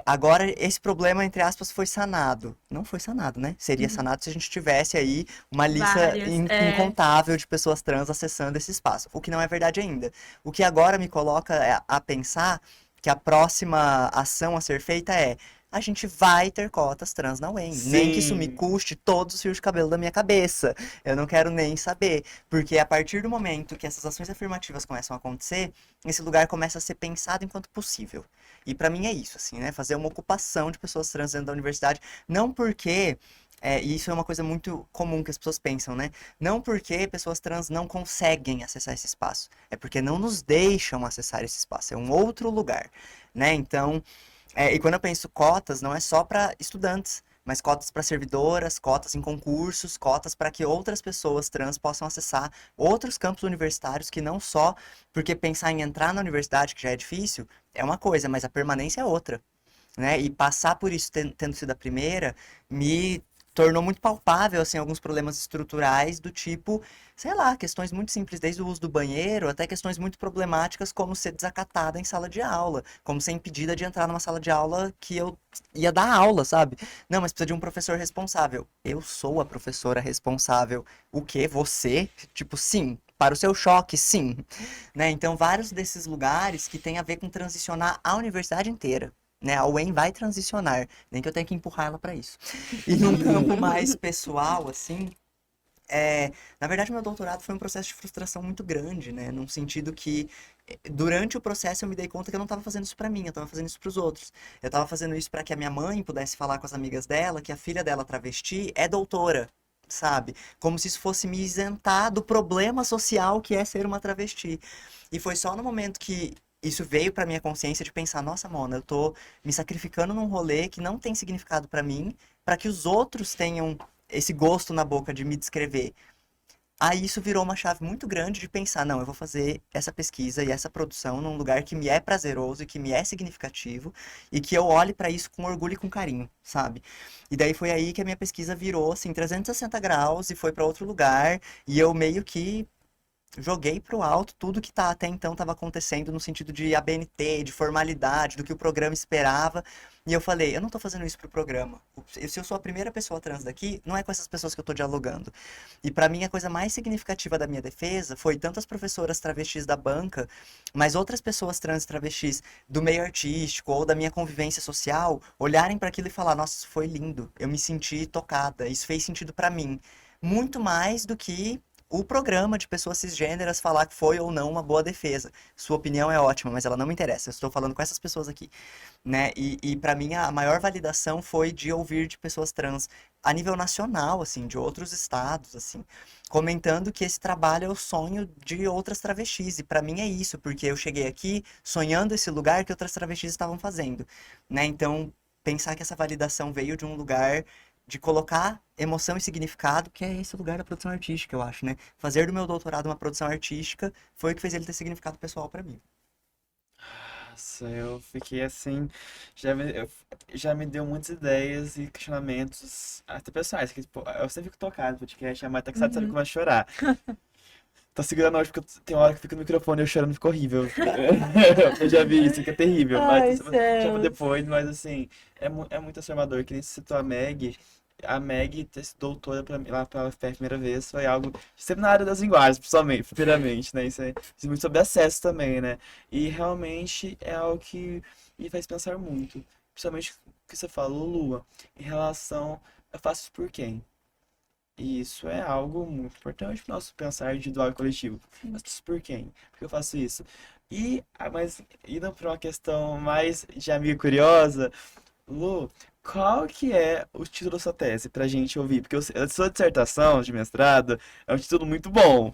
agora esse problema, entre aspas, foi sanado. Não foi sanado, né? Seria sanado se a gente tivesse aí uma lista
Várias.
incontável de pessoas trans acessando esse espaço, o que não é verdade ainda. O que agora me coloca a pensar que a próxima ação a ser feita a gente vai ter cotas trans na UEM. Nem que isso me
Sim.
custe todos os fios de cabelo da minha cabeça. Eu não quero nem saber. Porque a partir do momento que essas ações afirmativas começam a acontecer, esse lugar começa a ser pensado enquanto possível. E pra mim é isso, assim, né? Fazer uma ocupação de pessoas trans dentro da universidade. Não porque. E isso é uma coisa muito comum que as pessoas pensam, né? Não porque pessoas trans não conseguem acessar esse espaço. É porque não nos deixam acessar esse espaço. É um outro lugar, né? Então. E quando eu penso cotas, não é só para estudantes, mas cotas para servidoras, cotas em concursos, cotas para que outras pessoas trans possam acessar outros campos universitários que não só, porque pensar em entrar na universidade, que já é difícil, é uma coisa, mas a permanência é outra, né? E passar por isso tendo sido a primeira, me tornou muito palpável, assim, alguns problemas estruturais do tipo, sei lá, questões muito simples, desde o uso do banheiro até questões muito problemáticas como ser desacatada em sala de aula, como ser impedida de entrar numa sala de aula que eu ia dar aula, sabe? Não, mas precisa de um professor responsável. Eu sou a professora responsável. O quê? Você? Tipo, sim. Para o seu choque, sim. Né? Então, vários desses lugares que tem a ver com transicionar a universidade inteira. Né? A UEM vai transicionar, nem que eu tenha que empurrar ela para isso. E num campo mais pessoal, assim, na verdade, meu doutorado foi um processo de frustração muito grande, né? Num sentido que, durante o processo, eu me dei conta que eu não estava fazendo isso para mim, eu estava fazendo isso para os outros. Eu estava fazendo isso para que a minha mãe pudesse falar com as amigas dela que a filha dela, travesti, é doutora, sabe? Como se isso fosse me isentar do problema social que é ser uma travesti. E foi só no momento que isso veio pra minha consciência de pensar, nossa, Mona, eu tô me sacrificando num rolê que não tem significado pra mim, pra que os outros tenham esse gosto na boca de me descrever. Aí isso virou uma chave muito grande de pensar, não, eu vou fazer essa pesquisa e essa produção num lugar que me é prazeroso e que me é significativo e que eu olhe pra isso com orgulho e com carinho, sabe? E daí foi aí que a minha pesquisa virou assim 360 graus e foi pra outro lugar e eu meio que joguei pro alto tudo que até então estava acontecendo no sentido de ABNT, de formalidade, do que o programa esperava. E eu falei, eu não tô fazendo isso pro programa. Se eu sou a primeira pessoa trans daqui, não é com essas pessoas que eu tô dialogando. E para mim a coisa mais significativa da minha defesa foi tanto as professoras travestis da banca, mas outras pessoas trans e travestis do meio artístico ou da minha convivência social olharem para aquilo e falar, nossa, isso foi lindo. Eu me senti tocada, isso fez sentido para mim. Muito mais do que o programa de pessoas cisgêneras falar que foi ou não uma boa defesa. Sua opinião é ótima, mas ela não me interessa. Eu estou falando com essas pessoas aqui, né? E para mim a maior validação foi de ouvir de pessoas trans a nível nacional, assim, de outros estados, assim, comentando que esse trabalho é o sonho de outras travestis. E para mim é isso, porque eu cheguei aqui sonhando esse lugar que outras travestis estavam fazendo, né? Então, pensar que essa validação veio de um lugar de colocar emoção e significado, que é esse lugar da produção artística, eu acho, né? Fazer do meu doutorado uma produção artística foi o que fez ele ter significado pessoal pra mim.
Nossa, eu fiquei assim, já me deu muitas ideias e questionamentos, até pessoais, que pô, eu sempre fico tocado no podcast, a Mari tá cansada, sabe que
Uhum.
vai chorar. Tô segurando hoje porque tem hora que fica no microfone e eu chorando, fica horrível. Eu já vi isso, que é terrível, mas
Ai,
isso chama
céus.
depois, mas assim, é muito transformador, que nem você citou a Meg ter sido doutora lá pela UFPR a primeira vez foi algo, sempre na área das linguagens, principalmente, primeiramente, né, isso é muito sobre acesso também, né, e realmente é algo que me faz pensar muito, principalmente o que você falou, Lua, em relação, eu faço isso por quem? E isso é algo muito importante para o nosso pensar individual e coletivo. Mas por quem? Por que eu faço isso? Mas indo para uma questão mais de amiga curiosa, Lu, qual que é o título da sua tese pra gente ouvir? Porque a sua dissertação de mestrado é um título muito bom.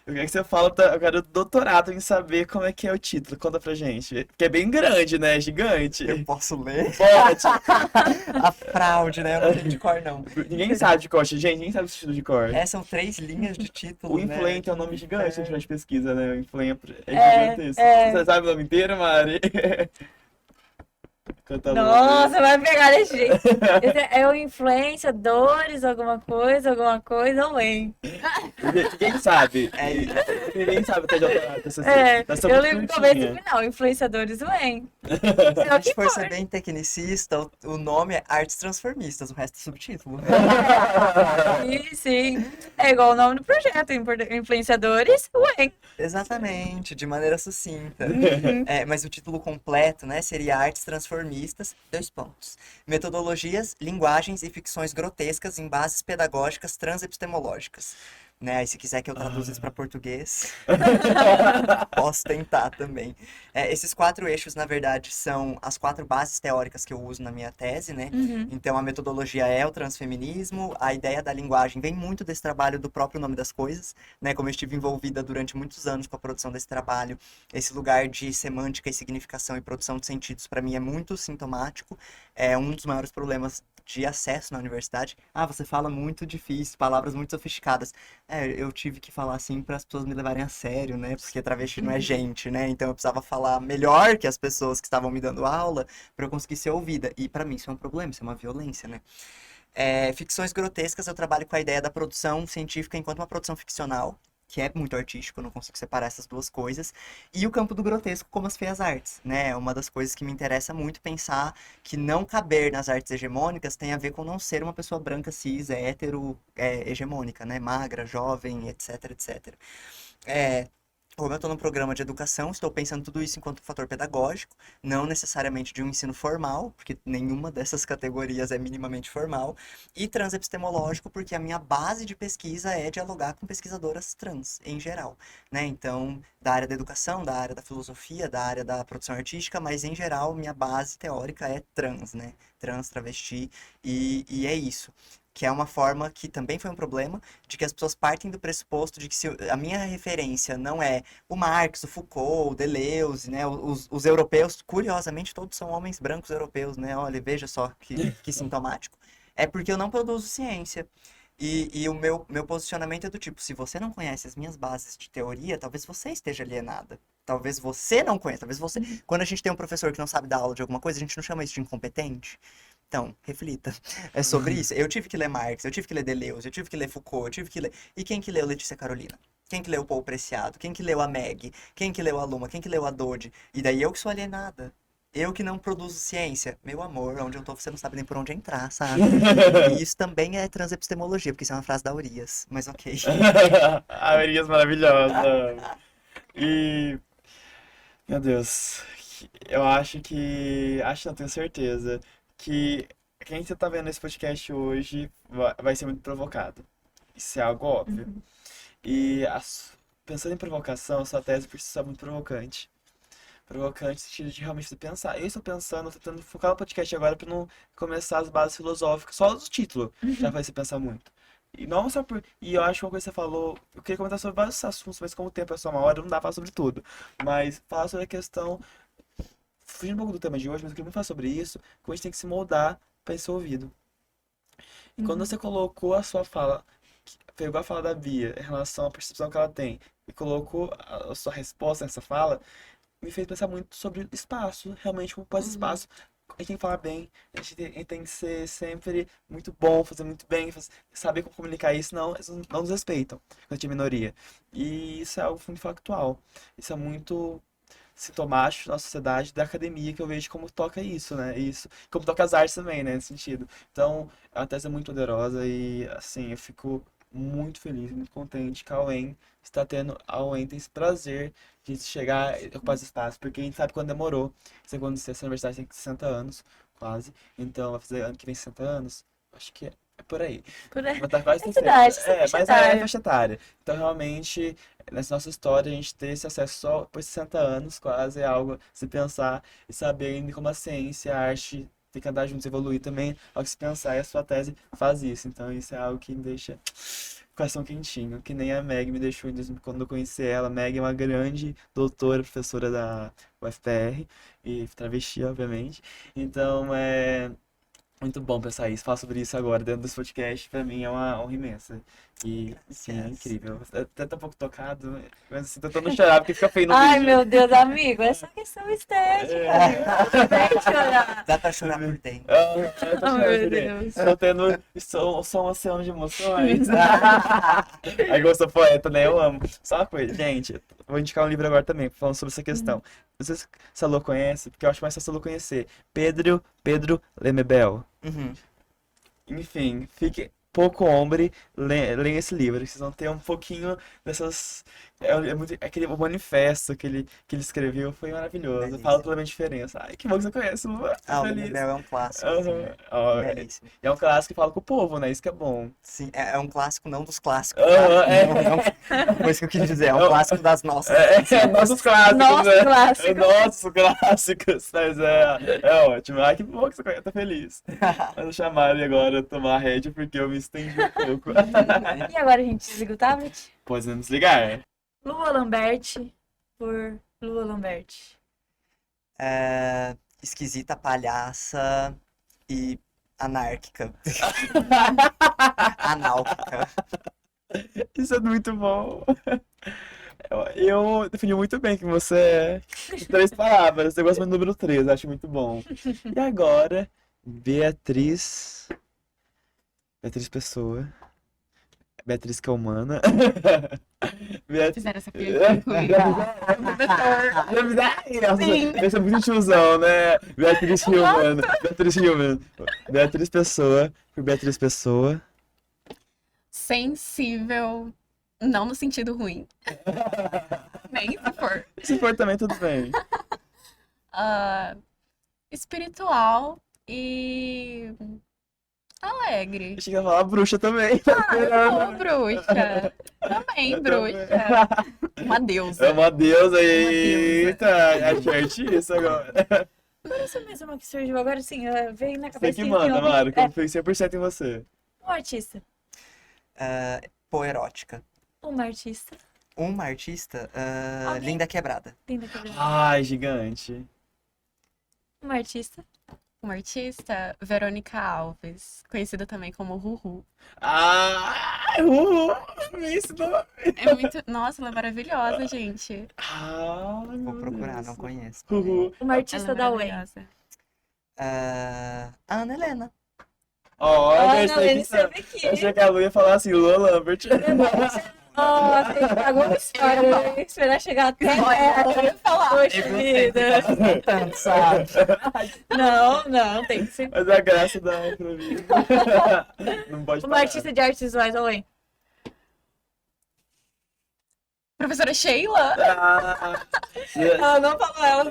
Eu quero que você fale, eu quero doutorado em saber como é que é o título. Conta pra gente. Que é bem grande, né? Gigante.
Eu posso ler?
Pode.
A fraude, né? Eu não sei de cor, não.
Ninguém sabe de cor, gente. Ninguém sabe o título de cor.
São 3 linhas de
O
título, né?
Influente é um nome gigante no de pesquisa, né? O Influente é
É,
gigantesco.
é.
Você sabe o nome inteiro, Mari? Canta a Lu.
Nossa, vai pegar desse jeito. Esse é o influenciadores, alguma coisa, ou hein?
Ninguém sabe.
É,
Ninguém sabe até de autorar essa
É,
essa
eu
muito
lembro do começo e do
curtinha.
final, influenciadores, o hein?
se
É
a
o que
gente for ser
importa.
bem tecnicista, o nome é Artes Transformistas, o resto é subtítulo.
Sim, sim. É igual o nome do projeto, influenciadores, o hein?
Exatamente, de maneira sucinta.
Uhum.
Mas o título completo, né, seria Artes Transformistas, dois pontos. Metodologias, linguagens e ficções grotescas em bases pedagógicas transepistemológicas. Né, aí se quiser que eu traduza isso para português, posso tentar também. Esses 4 eixos, na verdade, são as 4 bases teóricas que eu uso na minha tese, né?
Uhum.
Então, a metodologia é o transfeminismo, a ideia da linguagem vem muito desse trabalho do próprio nome das coisas, né? Como eu estive envolvida durante muitos anos com a produção desse trabalho, esse lugar de semântica e significação e produção de sentidos, para mim, é muito sintomático. É um dos maiores problemas de acesso na universidade. Ah, você fala muito difícil, palavras muito sofisticadas. Eu tive que falar assim para as pessoas me levarem a sério, né? Porque travesti não é gente, né? Então eu precisava falar melhor que as pessoas que estavam me dando aula para eu conseguir ser ouvida. E para mim isso é um problema, isso é uma violência, né? Ficções grotescas, eu trabalho com a ideia da produção científica enquanto uma produção ficcional, que é muito artístico, eu não consigo separar essas duas coisas, e o campo do grotesco como as feias artes, né? É uma das coisas que me interessa muito pensar que não caber nas artes hegemônicas tem a ver com não ser uma pessoa branca, cis, hétero, hegemônica, né? Magra, jovem, etc, etc. É, Como eu estou no programa de educação, estou pensando tudo isso enquanto fator pedagógico, não necessariamente de um ensino formal, porque nenhuma dessas categorias é minimamente formal, e transepistemológico, porque a minha base de pesquisa é dialogar com pesquisadoras trans, em geral, né? Então, da área da educação, da área da filosofia, da área da produção artística, mas em geral, minha base teórica é trans, né? Trans, travesti, e é isso. que é uma forma que também foi um problema, de que as pessoas partem do pressuposto de que se a minha referência não é o Marx, o Foucault, o Deleuze, né, os europeus, curiosamente todos são homens brancos europeus, né, olha, veja só que sintomático, é porque eu não produzo ciência. E o meu posicionamento é do tipo, se você não conhece as minhas bases de teoria, talvez você esteja alienada. Talvez você não conheça, talvez você... Quando a gente tem um professor que não sabe dar aula de alguma coisa, a gente não chama isso de incompetente. Então, reflita. É sobre isso. Eu tive que ler Marx, eu tive que ler Deleuze, eu tive que ler Foucault, eu tive que ler... E quem que leu Letícia Carolina? Quem que leu Paul Preciado? Quem que leu a Meg? Quem que leu a Luma? Quem que leu a Dodge? E daí eu que sou alienada. Eu que não produzo ciência. Meu amor, onde eu tô você não sabe nem por onde entrar, sabe? E isso também é transepistemologia, porque isso é uma frase da Urias. Mas ok.
A Urias maravilhosa. E, meu Deus, eu acho que, acho não, tenho certeza, que quem você tá vendo esse podcast hoje vai ser muito provocado. Isso é algo óbvio. E pensando em provocação, sua tese por si só é muito provocante. Provocante no sentido de realmente você pensar. Eu estou pensando, tô tentando focar no podcast agora pra não começar as bases filosóficas. Só o título já faz você pensar muito. E não só por. E eu acho que uma coisa que você falou. Eu queria comentar sobre vários assuntos, mas como o tempo é só uma hora, não dá pra falar sobre tudo. Mas falar sobre a questão. Fugindo um pouco do tema de hoje, mas eu queria muito falar sobre isso. Como a gente tem que se moldar pra ser ouvido. E quando você colocou a sua fala, pegou a fala da Bia em relação à percepção que ela tem, e colocou a sua resposta nessa fala, me fez pensar muito sobre espaço, realmente como pós espaço. A gente tem que falar bem, a gente tem que ser sempre muito bom, fazer muito bem, saber como comunicar isso, senão eles não nos respeitam quando a gente é minoria. E isso é algo muito factual. Isso é muito sintomático na sociedade da academia, que eu vejo como toca isso, né? Isso, como toca as artes também, né? Nesse sentido. Então, a tese é muito poderosa e, assim, eu fico muito feliz, muito contente que a UEM está tendo, a UEM tem esse prazer de chegar e ocupar esse espaço, porque a gente sabe quando demorou. Segundo essa universidade tem 60 anos, quase. Então, vai fazer ano que vem 60 anos. Acho que é por aí.
Por aí.
Mas tá quase
É
60.
idade, essa
É,
faixa
mas é a
etária.
faixa etária. Então, realmente, nessa nossa história, a gente ter esse acesso só por 60 anos, quase, é algo a se pensar e saber ainda como a ciência, a arte tem que andar juntos, evoluir também, ao que se pensar, e a sua tese faz isso. Então, isso é algo que me deixa coração quentinho, que nem a Meg me deixou quando eu conheci ela. A Meg é uma grande doutora, professora da UFPR, e travesti, obviamente. Então, é muito bom pensar isso, falar sobre isso agora dentro desse podcast, pra mim é uma honra imensa. E, sim, é incrível. Até tá um pouco tocado, mas assim, tentando chorar porque fica feio no
Ai,
vídeo.
meu Deus, amigo, é só questão estética. Tudo bem chorar.
Dá pra chorar por dentro.
Eu tô
Oh, meu
chorando,
Deus.
estou tendo, sou um oceano de emoções. Aí eu sou poeta, né? Eu amo. Só uma coisa, gente, vou indicar um livro agora também, falando sobre essa questão. Não sei se a Lô conhece, porque eu acho mais fácil a Lô conhecer. Pedro Lemebel.
Uhum.
Enfim, fique pouco homem, leia esse livro, vocês vão ter um pouquinho dessas. Aquele o manifesto que ele escreveu foi maravilhoso.
Belíssimo.
Fala totalmente diferença. Ai, que bom que você conhece, Lu. Tô
Ah, o
feliz.
Lemebel é um clássico,
Aham.
assim,
Ó,
belíssimo.
é um clássico que fala com o povo, né? Isso que é bom.
Sim, é um clássico não dos clássicos,
Aham,
sabe?
é.
Foi isso que eu quis dizer, é um
É um-
clássico das nossas.
Nossos clássicos,
Nosso
né?
clássico.
Nossos clássicos. Mas é ótimo. Ai, que bom que você conhece, tô feliz. Mas chamaram agora tomar a rédea porque eu me estendi um pouco.
E agora a gente desliga o tablet?
Podemos desligar.
Lua Lambert por Lua Lambert.
É, esquisita, palhaça e anárquica. Análquica.
Isso é muito bom. Eu defini muito bem quem você é. Em 3 palavras. Eu gosto muito do número 3, acho muito bom. E agora, Beatriz Pessoa. Beatriz que é humana. Beatriz.
Fizeram essa piadinha comigo. Sim.
Esse é muito tiozão, né? Beatriz Hillman. Beatriz Hillman. Beatriz Pessoa. Por Beatriz Pessoa.
Sensível, não no sentido ruim. Nem se for.
Se for também, tudo bem.
Espiritual e alegre.
Achei que ia falar bruxa também.
Ô, bruxa. Também, bruxa. Uma deusa.
É uma deusa
Uma
eita, achei isso agora.
Agora essa mesma que surgiu agora, sim, veio na
Você
cabeça
que
que
manda,
tinha
Mário, que
alguém-
eu fui 100% em você.
Um artista.
Poerótica.
Uma artista.
Uma artista,
Alguém.
Linda Quebrada.
Linda Quebrada.
Ai, gigante.
Uma artista.
Uma artista, Verônica Alves, conhecida também como Ruhu.
Ai, isso não...
É muito. Nossa, ela é maravilhosa, gente.
Ai,
Vou
meu
procurar,
Deus.
não conheço.
Uhul.
Uma
Ela
artista
é
da UEM.
maravilhosa.
A Ana Helena.
Olha,
Ana
esse
Helena
aqui
esteve aqui.
eu achei que a Lu ia falar assim, Lua Lambert.
Nossa, ele pagou uma história. Eu ia esperar chegar até ela. Eu ia falar. Poxa vida.
Tanto, sabe?
Não, tem que ser.
Mas a graça da entrevista. Não pode
Uma
parar.
artista de artes visuais da UEM.
Professora Sheila?
Ah,
Ela não falou ela.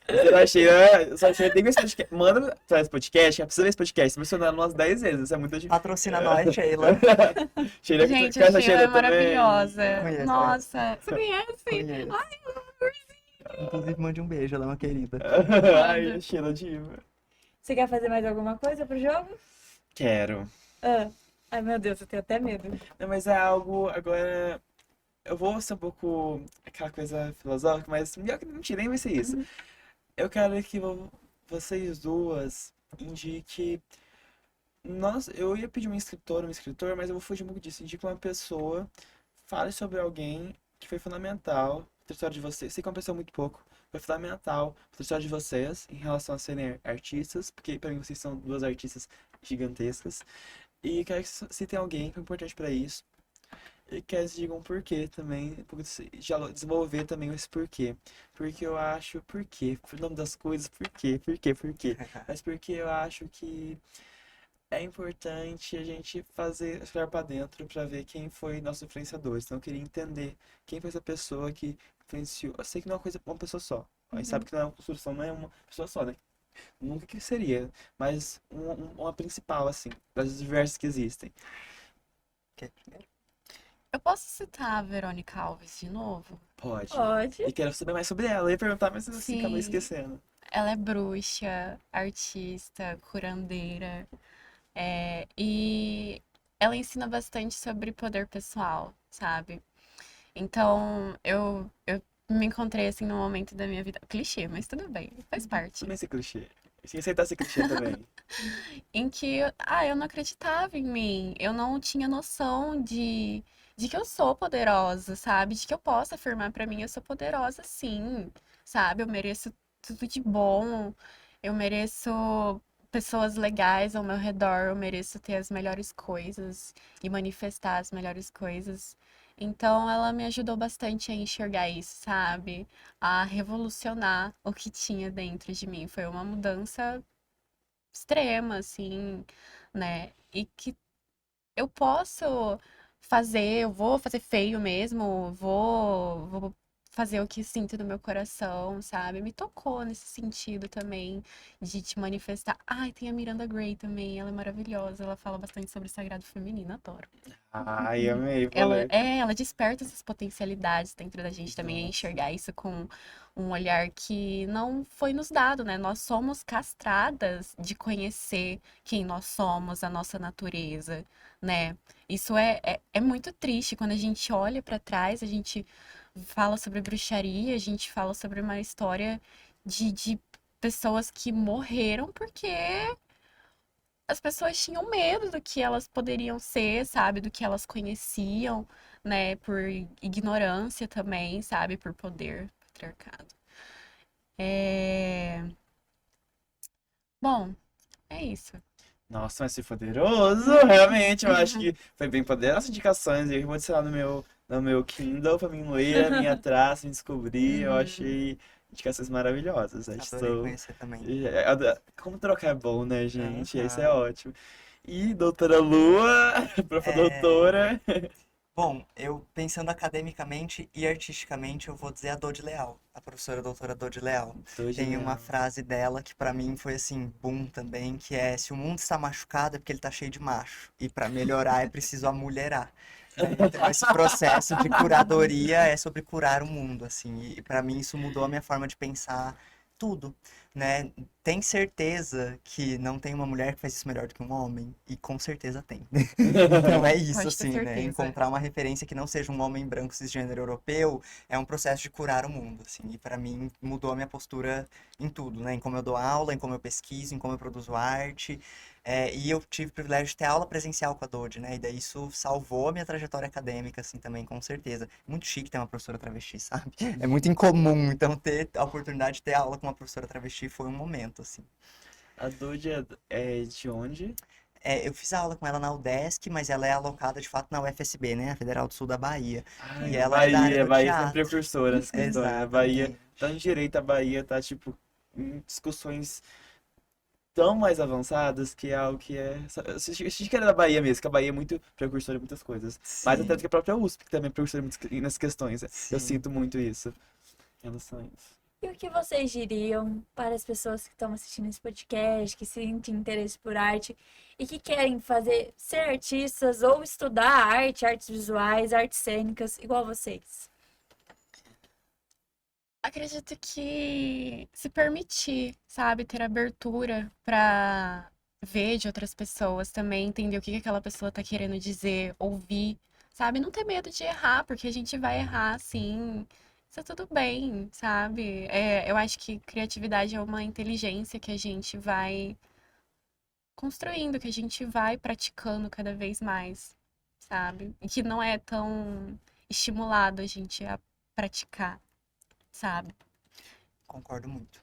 eu só achei, tem que ver esse podcast. Manda pra esse podcast, precisa ver esse podcast, mencionando umas 10 vezes, isso é muito difícil.
Patrocina nós, Sheila.
Sheila,
Gente,
conhece
a Sheila é
também?
maravilhosa.
Conheço,
Nossa, você conhece?
Conheço. Inclusive, mande um beijo, ela é uma querida.
Ai, Sheila diva.
Você quer fazer mais alguma coisa pro jogo?
Quero.
Ah. Ai, meu Deus, eu tenho até medo.
Não, mas é algo, agora, eu vou ser um pouco aquela coisa filosófica, mas melhor que mentira, nem vai ser isso. Eu quero que vocês duas indiquem. Eu ia pedir um escritor, mas eu vou fugir um pouco disso. Indique uma pessoa, fale sobre alguém que foi fundamental para a história de vocês. Sei que é uma pessoa muito pouco, foi fundamental para a história de vocês em relação a serem artistas, porque para mim vocês são duas artistas gigantescas. E quero que citem alguém que é importante para isso. E quero que digam por quê também, já desenvolver também esse porquê. Porque eu acho, por nome das coisas, por quê? Mas porque eu acho que é importante a gente olhar pra dentro pra ver quem foi nossos influenciadores. Então eu queria entender quem foi essa pessoa que influenciou. Eu sei que não é uma pessoa só. A gente sabe que não é uma construção, não é uma pessoa só, né? Nunca que seria, mas uma principal, assim, das diversas que existem.
Quer primeiro?
Eu posso citar a Verônica Alves de novo?
Pode.
Pode.
E quero saber mais sobre ela. Eu ia perguntar, mas assim,
Sim.
acabei esquecendo.
Ela é bruxa, artista, curandeira, e ela ensina bastante sobre poder pessoal, sabe? Então, eu me encontrei assim num momento da minha vida. Clichê, mas tudo bem, faz parte.
Também ser clichê. Sem aceitar ser clichê também.
Em que eu não acreditava em mim, eu não tinha noção de que eu sou poderosa, sabe? De que eu posso afirmar pra mim, eu sou poderosa sim, sabe? Eu mereço tudo de bom, eu mereço pessoas legais ao meu redor, eu mereço ter as melhores coisas e manifestar as melhores coisas. Então, ela me ajudou bastante a enxergar isso, sabe? A revolucionar o que tinha dentro de mim. Foi uma mudança extrema, assim, né? E que eu posso fazer, eu vou fazer feio mesmo, vou fazer o que sinto no meu coração, sabe? Me tocou nesse sentido também, de te manifestar. Ai, tem a Miranda Gray também, ela é maravilhosa, ela fala bastante sobre o sagrado feminino, adoro.
Ai, amei.
Ela desperta essas potencialidades dentro da gente também, a enxergar isso com um olhar que não foi nos dado, né? Nós somos castradas de conhecer quem nós somos, a nossa natureza, né? Isso é muito triste quando a gente olha pra trás, a gente fala sobre bruxaria, a gente fala sobre uma história de pessoas que morreram porque as pessoas tinham medo do que elas poderiam ser, sabe? Do que elas conheciam, né? Por ignorância também, sabe? Por poder, patriarcado. É... Bom, é isso.
Nossa, mas foi poderoso, realmente. Eu acho que foi bem poderoso as indicações. Eu vou adicionar no meu Kindle pra mim ler, a minha traça, me descobrir. Eu achei indicações maravilhosas.
Adorei conhecer também.
Como trocar é bom, né, gente? Isso é
Aham.
ótimo. E doutora Lua, profa doutora.
Bom, eu pensando academicamente e artisticamente, eu vou dizer a Dodi Leal, a professora doutora Dodi Leal. Tem uma frase dela que pra mim foi assim, boom também, que é: se o mundo está machucado é porque ele tá cheio de macho. E pra melhorar é preciso amulherar. Né? Então esse processo de curadoria é sobre curar o mundo, assim. E pra mim isso mudou a minha forma de pensar tudo, né? tem certeza que não tem uma mulher que faz isso melhor do que um homem? E com certeza tem. Então é isso,
Pode ter
assim, né?
certeza.
Encontrar uma referência que não seja um homem branco cisgênero europeu é um processo de curar o mundo, assim. E pra mim mudou a minha postura em tudo, né? Em como eu dou aula, em como eu pesquiso, em como eu produzo arte. E eu tive o privilégio de ter aula presencial com a Dodi, né? E daí isso salvou a minha trajetória acadêmica, assim, também, com certeza. Muito chique ter uma professora travesti, sabe? É muito incomum, então ter a oportunidade de ter aula com uma professora travesti foi um momento, assim.
A Dude é de onde?
Eu fiz aula com ela na UDESC, mas ela é alocada de fato na UFSB, né? A Federal do Sul da Bahia.
Ai,
E ela é da área do
Bahia sempre
teatro.
precursora nessas questões. A Bahia,
Exatamente.
tá em direito, a Bahia tá, tipo, em discussões tão mais avançadas que é algo que é. Eu senti que era da Bahia mesmo, que a Bahia é muito precursora em muitas coisas. Mais até do
Sim,
que a própria USP, que também é precursora nessas questões. Eu
sim.
sinto muito isso em relação a isso.
E o que vocês diriam para as pessoas que estão assistindo esse podcast, que sentem interesse por arte e que querem ser artistas ou estudar arte, artes visuais, artes cênicas, igual vocês?
Acredito que se permitir, sabe, ter abertura pra ver de outras pessoas também, entender o que que aquela pessoa tá querendo dizer, ouvir, sabe? Não ter medo de errar, porque a gente vai errar, sim. Isso é tudo bem, sabe? Eu acho que criatividade é uma inteligência que a gente vai construindo, que a gente vai praticando cada vez mais, sabe? E que não é tão estimulado a gente a praticar, sabe?
Concordo muito.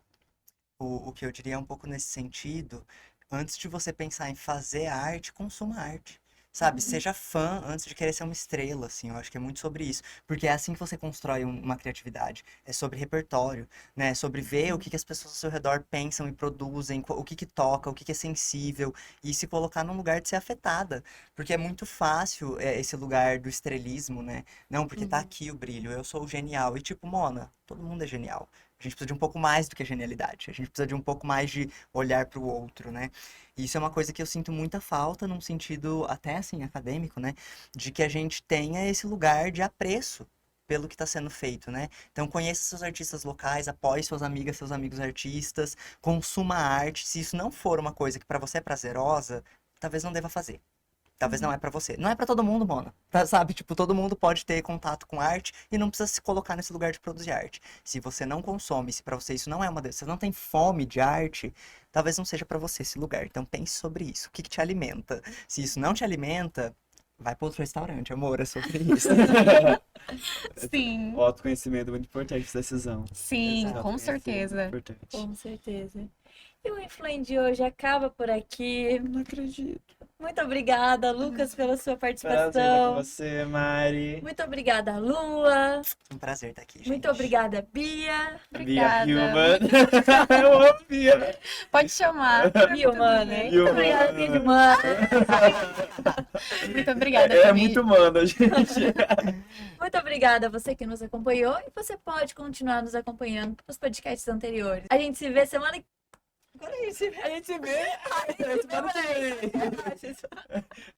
O que eu diria é um pouco nesse sentido, antes de você pensar em fazer arte, consuma arte. Sabe, seja fã antes de querer ser uma estrela, assim, eu acho que é muito sobre isso. Porque é assim que você constrói uma criatividade. É sobre repertório, né? É sobre ver o que que as pessoas ao seu redor pensam e produzem, o que que toca, o que que é sensível, e se colocar num lugar de ser afetada. Porque é muito fácil esse lugar do estrelismo, né? Não, porque tá aqui o brilho, eu sou o genial. E tipo, Mona, todo mundo é genial. A gente precisa de um pouco mais do que a genialidade. A gente precisa de um pouco mais de olhar para o outro, né? E isso é uma coisa que eu sinto muita falta, num sentido até assim acadêmico, né? De que a gente tenha esse lugar de apreço pelo que está sendo feito, né? Então conheça seus artistas locais, apoie suas amigas, seus amigos artistas, consuma arte. Se isso não for uma coisa que para você é prazerosa, talvez não deva fazer. Talvez não é pra você. Não é pra todo mundo, Mona. Sabe? Tipo, todo mundo pode ter contato com arte e não precisa se colocar nesse lugar de produzir arte. Se você não consome, se pra você isso não é uma... Se você não tem fome de arte, talvez não seja pra você esse lugar. Então pense sobre isso. O que que te alimenta? Se isso não te alimenta, vai para outro restaurante, amor. É sobre isso.
Sim,
O autoconhecimento é muito importante essa decisão.
sim,
Exato.
com
Autoconhecimento é muito
certeza.
importante.
Com certeza. E o Influen de hoje acaba por aqui.
Não acredito.
Muito obrigada, Lucas, pela sua
Prazer estar com
participação.
você, Mari.
Muito obrigada, Lua.
Um prazer estar aqui, gente.
Muito obrigada, Bia.
Bia
Obrigada.
Hilman. Eu amo Bia.
Pode chamar.
Bia
Muito
Humana.
bem.
Muito obrigada, Bia Humana.
Muito obrigada,
É
Gabi.
muito humano, gente.
Muito obrigada a você que nos acompanhou e você pode continuar nos acompanhando nos podcasts anteriores. A gente se vê semana que... Agora a gente se vê.
A gente se vê. Semana que vem.